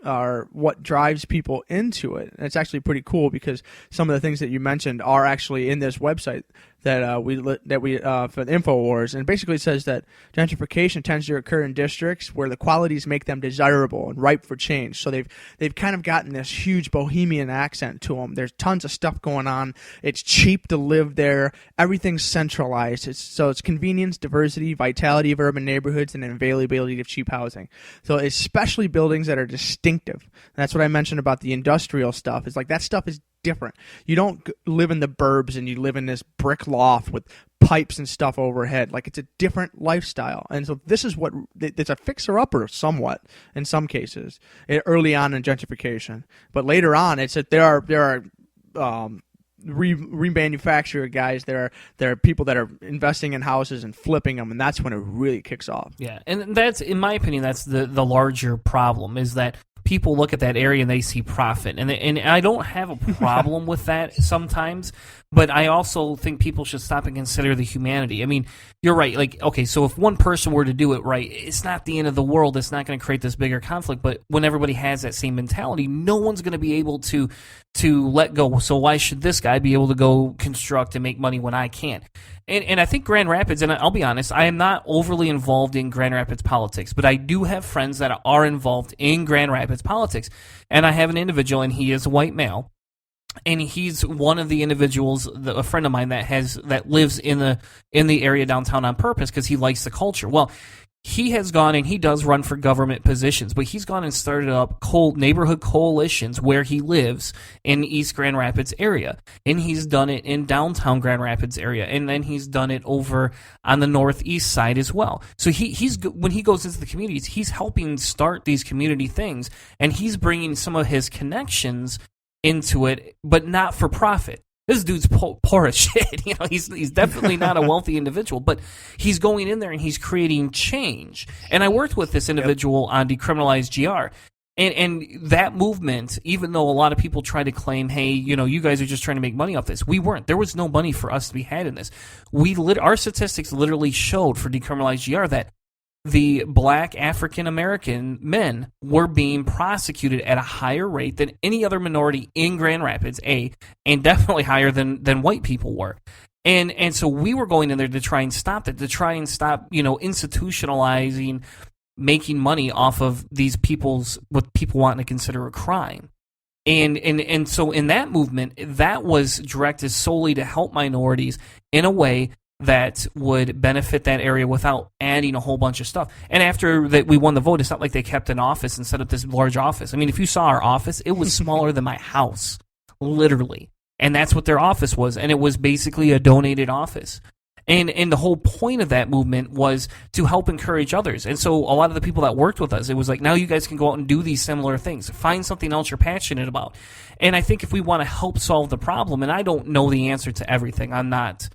are what drives people into it. And it's actually pretty cool because some of the things that you mentioned are actually in this website that we for the InfoWars, and basically it says that gentrification tends to occur in districts where the qualities make them desirable and ripe for change. So they've kind of gotten this huge bohemian accent to them. There's tons of stuff going on. It's cheap to live there. Everything's centralized. It's convenience, diversity, vitality of urban neighborhoods, and availability of cheap housing. So especially buildings that are distinctive. And that's what I mentioned about the industrial stuff. It's like that stuff is different. You don't live in the burbs and you live in this brick loft with pipes and stuff overhead. Like, it's a different lifestyle. And so this is it's a fixer-upper somewhat in some cases early on in gentrification. But later on, it's that there are remanufactured guys. There are people that are investing in houses and flipping them, and that's when it really kicks off. Yeah, and that's, in my opinion, that's the larger problem, is that people look at that area and they see profit, and I don't have a problem with that sometimes, but I also think people should stop and consider the humanity. I mean, you're right. Like, okay, so if one person were to do it right, it's not the end of the world. It's not going to create this bigger conflict. But when everybody has that same mentality, no one's going to be able to let go. So why should this guy be able to go construct and make money when I can't? And I think Grand Rapids, and I'll be honest, I am not overly involved in Grand Rapids politics, but I do have friends that are involved in Grand Rapids politics. And I have an individual, and he is a white male, and he's one of the individuals, a friend of mine that lives in the area downtown on purpose because he likes the culture. Well, he has gone, and he does run for government positions, but he's gone and started up neighborhood coalitions where he lives in East Grand Rapids area. And he's done it in downtown Grand Rapids area. And then he's done it over on the northeast side as well. So he's when he goes into the communities, he's helping start these community things. And he's bringing some of his connections into it, but not for profit. This dude's poor as shit. He's definitely not a wealthy individual, but he's going in there and he's creating change. And I worked with this individual on Decriminalize GR. And that movement, even though a lot of people try to claim, hey, you guys are just trying to make money off this, we weren't. There was no money for us to be had in this. Our statistics literally showed for decriminalized GR that the black African American men were being prosecuted at a higher rate than any other minority in Grand Rapids, and definitely higher than white people were. And so we were going in there to try and stop that, to try and stop, institutionalizing making money off of these what people want to consider a crime. And so in that movement, that was directed solely to help minorities in a way that would benefit that area without adding a whole bunch of stuff. And after that we won the vote, it's not like they kept an office and set up this large office. I mean, if you saw our office, it was smaller than my house, literally. And that's what their office was. And it was basically a donated office. And the whole point of that movement was to help encourage others. And so a lot of the people that worked with us, it was like, now you guys can go out and do these similar things. Find something else you're passionate about. And I think if we want to help solve the problem, and I don't know the answer to everything, I'm not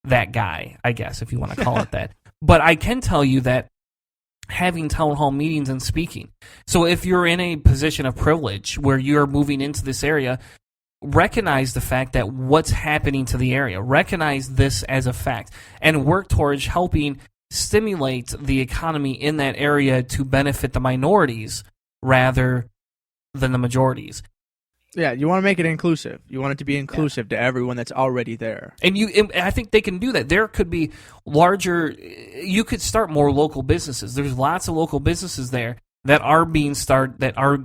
that guy, I guess, if you want to call it that. But I can tell you that having town hall meetings and speaking. So if you're in a position of privilege where you're moving into this area, recognize the fact that what's happening to the area, recognize this as a fact, and work towards helping stimulate the economy in that area to benefit the minorities rather than the majorities. Yeah, you want to make it inclusive. You want it to be inclusive to everyone that's already there. And I think they can do that. There could be you could start more local businesses. There's lots of local businesses there that are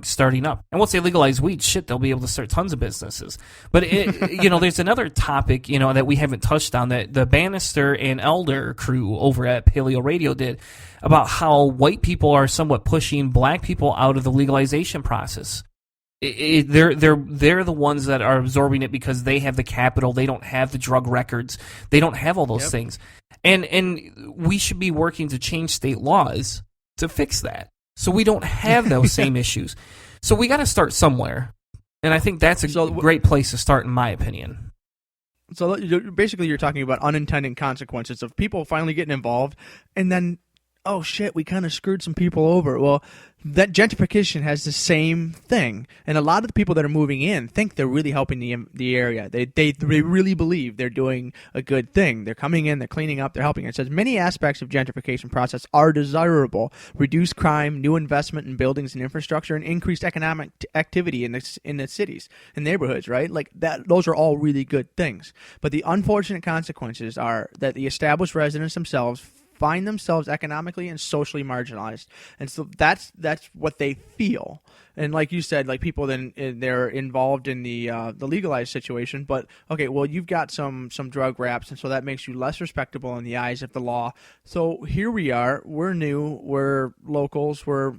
starting up. And once they legalize weed, they'll be able to start tons of businesses. But there's another topic, that we haven't touched on, that the Bannister and Elder crew over at Paleo Radio did, about how white people are somewhat pushing black people out of the legalization process. They're the ones that are absorbing it because they have the capital, they don't have the drug records, they don't have all those things. And we should be working to change state laws to fix that, so we don't have those same issues. So we got to start somewhere, and I think that's a great place to start, in my opinion. So basically you're talking about unintended consequences of people finally getting involved, and then, oh shit, we kind of screwed some people over. Well, that gentrification has the same thing, and a lot of the people that are moving in think they're really helping the area. They really believe they're doing a good thing. They're coming in, they're cleaning up, they're helping. It says many aspects of gentrification process are desirable: reduced crime, new investment in buildings and infrastructure, and increased economic activity in the cities and neighborhoods. Right, like that. Those are all really good things. But the unfortunate consequences are that the established residents themselves find themselves economically and socially marginalized, and so that's what they feel. And like you said, like people then they're involved in the legalized situation. But okay, well, you've got some drug raps, and so that makes you less respectable in the eyes of the law. So here we are. We're new. We're locals. We're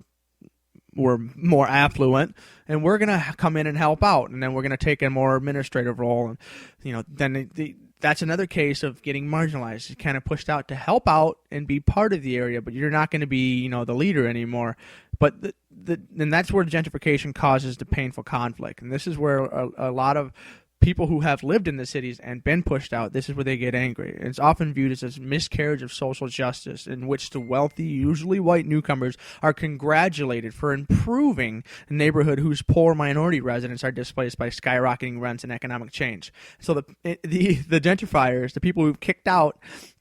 more affluent, and we're gonna come in and help out, and then we're gonna take a more administrative role, and then that's another case of getting marginalized. It's kind of pushed out to help out and be part of the area, but you're not going to be, the leader anymore. But and that's where gentrification causes the painful conflict. And this is where a lot of people who have lived in the cities and been pushed out, this is where they get angry. It's often viewed as a miscarriage of social justice, in which the wealthy, usually white newcomers, are congratulated for improving a neighborhood whose poor minority residents are displaced by skyrocketing rents and economic change. So the gentrifiers, the people who've kicked out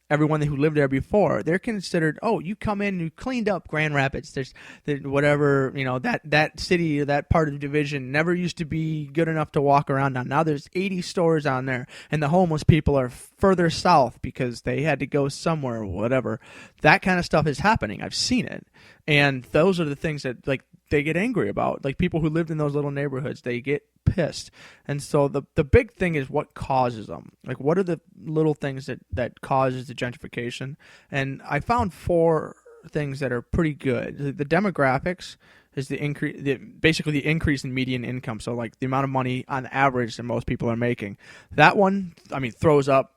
everyone who lived there before, they're considered, oh, you come in and you cleaned up Grand Rapids. There's whatever, that city, that part of the division never used to be good enough to walk around on. Now there's 80 stores on there, and the homeless people are further south because they had to go somewhere, whatever. That kind of stuff is happening. I've seen it. And those are the things that, they get angry about. Like, people who lived in those little neighborhoods, they get pissed. And so the big thing is what causes them. Like, what are the little things that causes the gentrification? And I found 4 things that are pretty good. The demographics is basically the increase in median income. So, like, the amount of money on average that most people are making. That one, throws up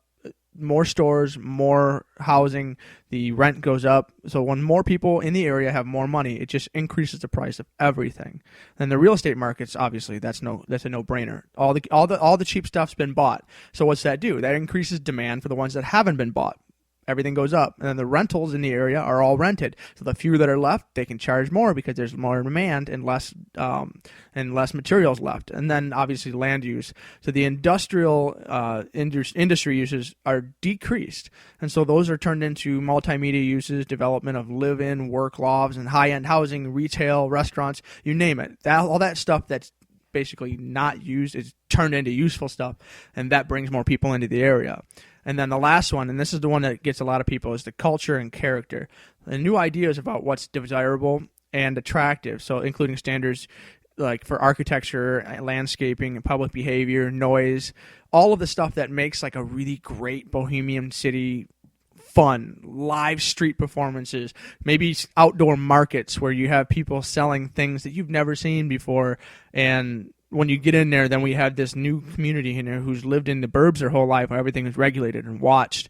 more stores, more housing, the rent goes up. So when more people in the area have more money, it just increases the price of everything. And the real estate markets, obviously, that's a no-brainer. All the cheap stuff's been bought. So what's that do? That increases demand for the ones that haven't been bought. everything goes up. And then the rentals in the area are all rented. So the few that are left, they can charge more because there's more demand and less materials left. And then obviously land use. So the industrial industry uses are decreased. And so those are turned into multimedia uses, development of live-in, work lofts, and high-end housing, retail, restaurants, you name it. All that stuff that's basically not used is turned into useful stuff, and that brings more people into the area. And then the last one, and this is the one that gets a lot of people, is the culture and character. The new ideas about what's desirable and attractive, so including standards like for architecture, landscaping, public behavior, noise, all of the stuff that makes like a really great bohemian city fun, live street performances, maybe outdoor markets where you have people selling things that you've never seen before. And when you get in there, then we have this new community in there who's lived in the burbs their whole life where everything is regulated and watched.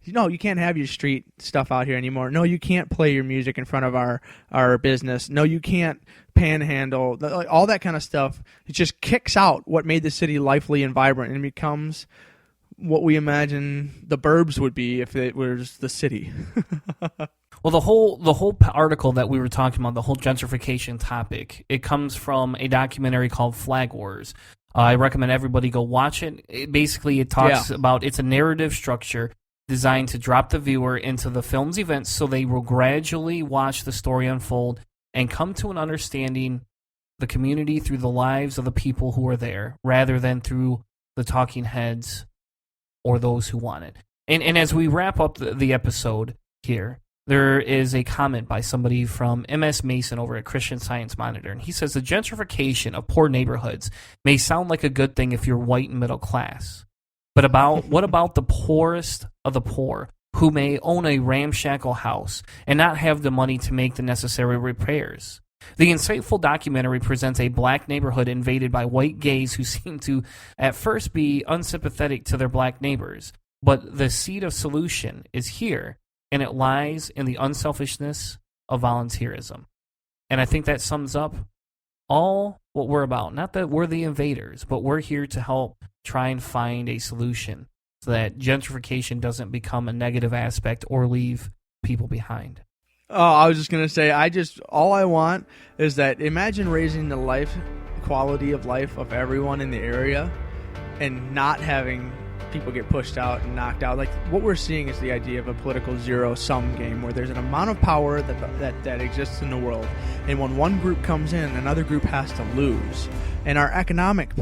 No, you can't have your street stuff out here anymore. No, you can't play your music in front of our business. No, you can't panhandle. All that kind of stuff. It just kicks out what made the city lively and vibrant, and becomes what we imagine the burbs would be if it was the city. Well, the whole article that we were talking about, the whole gentrification topic, it comes from a documentary called Flag Wars. I recommend everybody go watch it. It talks about, it's a narrative structure designed to drop the viewer into the film's events so they will gradually watch the story unfold and come to an understanding the community through the lives of the people who are there, rather than through the talking heads or those who want it. And as we wrap up the episode here, there is a comment by somebody from MS Mason over at Christian Science Monitor, and he says the gentrification of poor neighborhoods may sound like a good thing if you're white and middle class, but what about the poorest of the poor who may own a ramshackle house and not have the money to make the necessary repairs? The insightful documentary presents a black neighborhood invaded by white gays who seem to at first be unsympathetic to their black neighbors, but the seed of solution is here, and it lies in the unselfishness of volunteerism. And I think that sums up all what we're about. Not that we're the invaders, but we're here to help try and find a solution so that gentrification doesn't become a negative aspect or leave people behind. Oh, I was just going to say, all I want is that, imagine raising the quality of life of everyone in the area and not having people get pushed out and knocked out. Like, what we're seeing is the idea of a political zero-sum game where there's an amount of power that exists in the world. And when one group comes in, another group has to lose. And our economic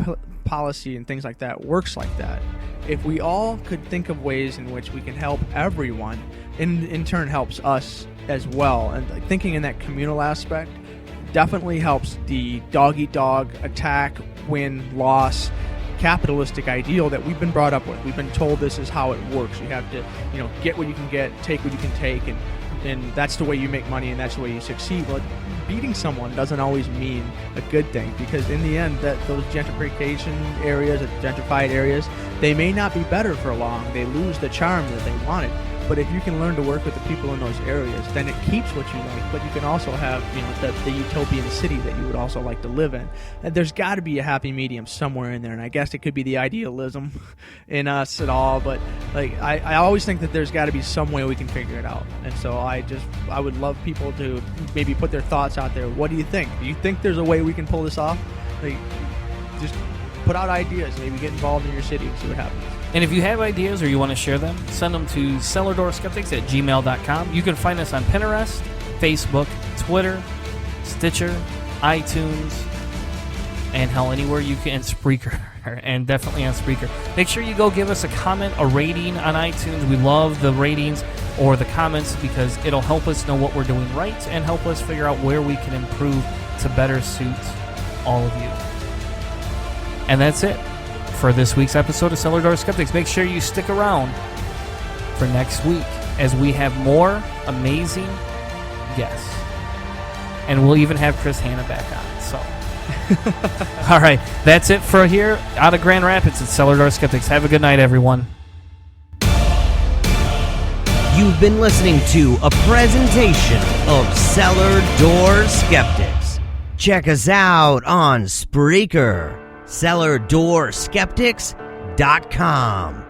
policy and things like that works like that. If we all could think of ways in which we can help everyone, in turn helps us as well. And thinking in that communal aspect definitely helps the dog-eat-dog, attack, win, loss, capitalistic ideal that we've been brought up with. We've been told this is how it works. You have to, get what you can get, take what you can take, and that's the way you make money and that's the way you succeed. But beating someone doesn't always mean a good thing, because in the end, those gentrification areas, gentrified areas, they may not be better for long. They lose the charm that they wanted. But if you can learn to work with the people in those areas, then it keeps what you like. But you can also have, the utopian city that you would also like to live in. And there's got to be a happy medium somewhere in there. And I guess it could be the idealism in us at all. But I always think that there's got to be some way we can figure it out. And so I would love people to maybe put their thoughts out there. What do you think? Do you think there's a way we can pull this off? Just put out ideas. Maybe get involved in your city and see what happens. And if you have ideas or you want to share them, send them to cellardorskeptics@gmail.com. You can find us on Pinterest, Facebook, Twitter, Stitcher, iTunes, and hell, anywhere you can, Spreaker, and definitely on Spreaker. Make sure you go give us a comment, a rating on iTunes. We love the ratings or the comments because it'll help us know what we're doing right and help us figure out where we can improve to better suit all of you. And that's it for this week's episode of Cellar Door Skeptics. Make sure you stick around for next week as we have more amazing guests. And we'll even have Chris Hanna back on. So, all right, that's it for here out of Grand Rapids at Cellar Door Skeptics. Have a good night, everyone. You've been listening to a presentation of Cellar Door Skeptics. Check us out on Spreaker. CellarDoorSkeptics.com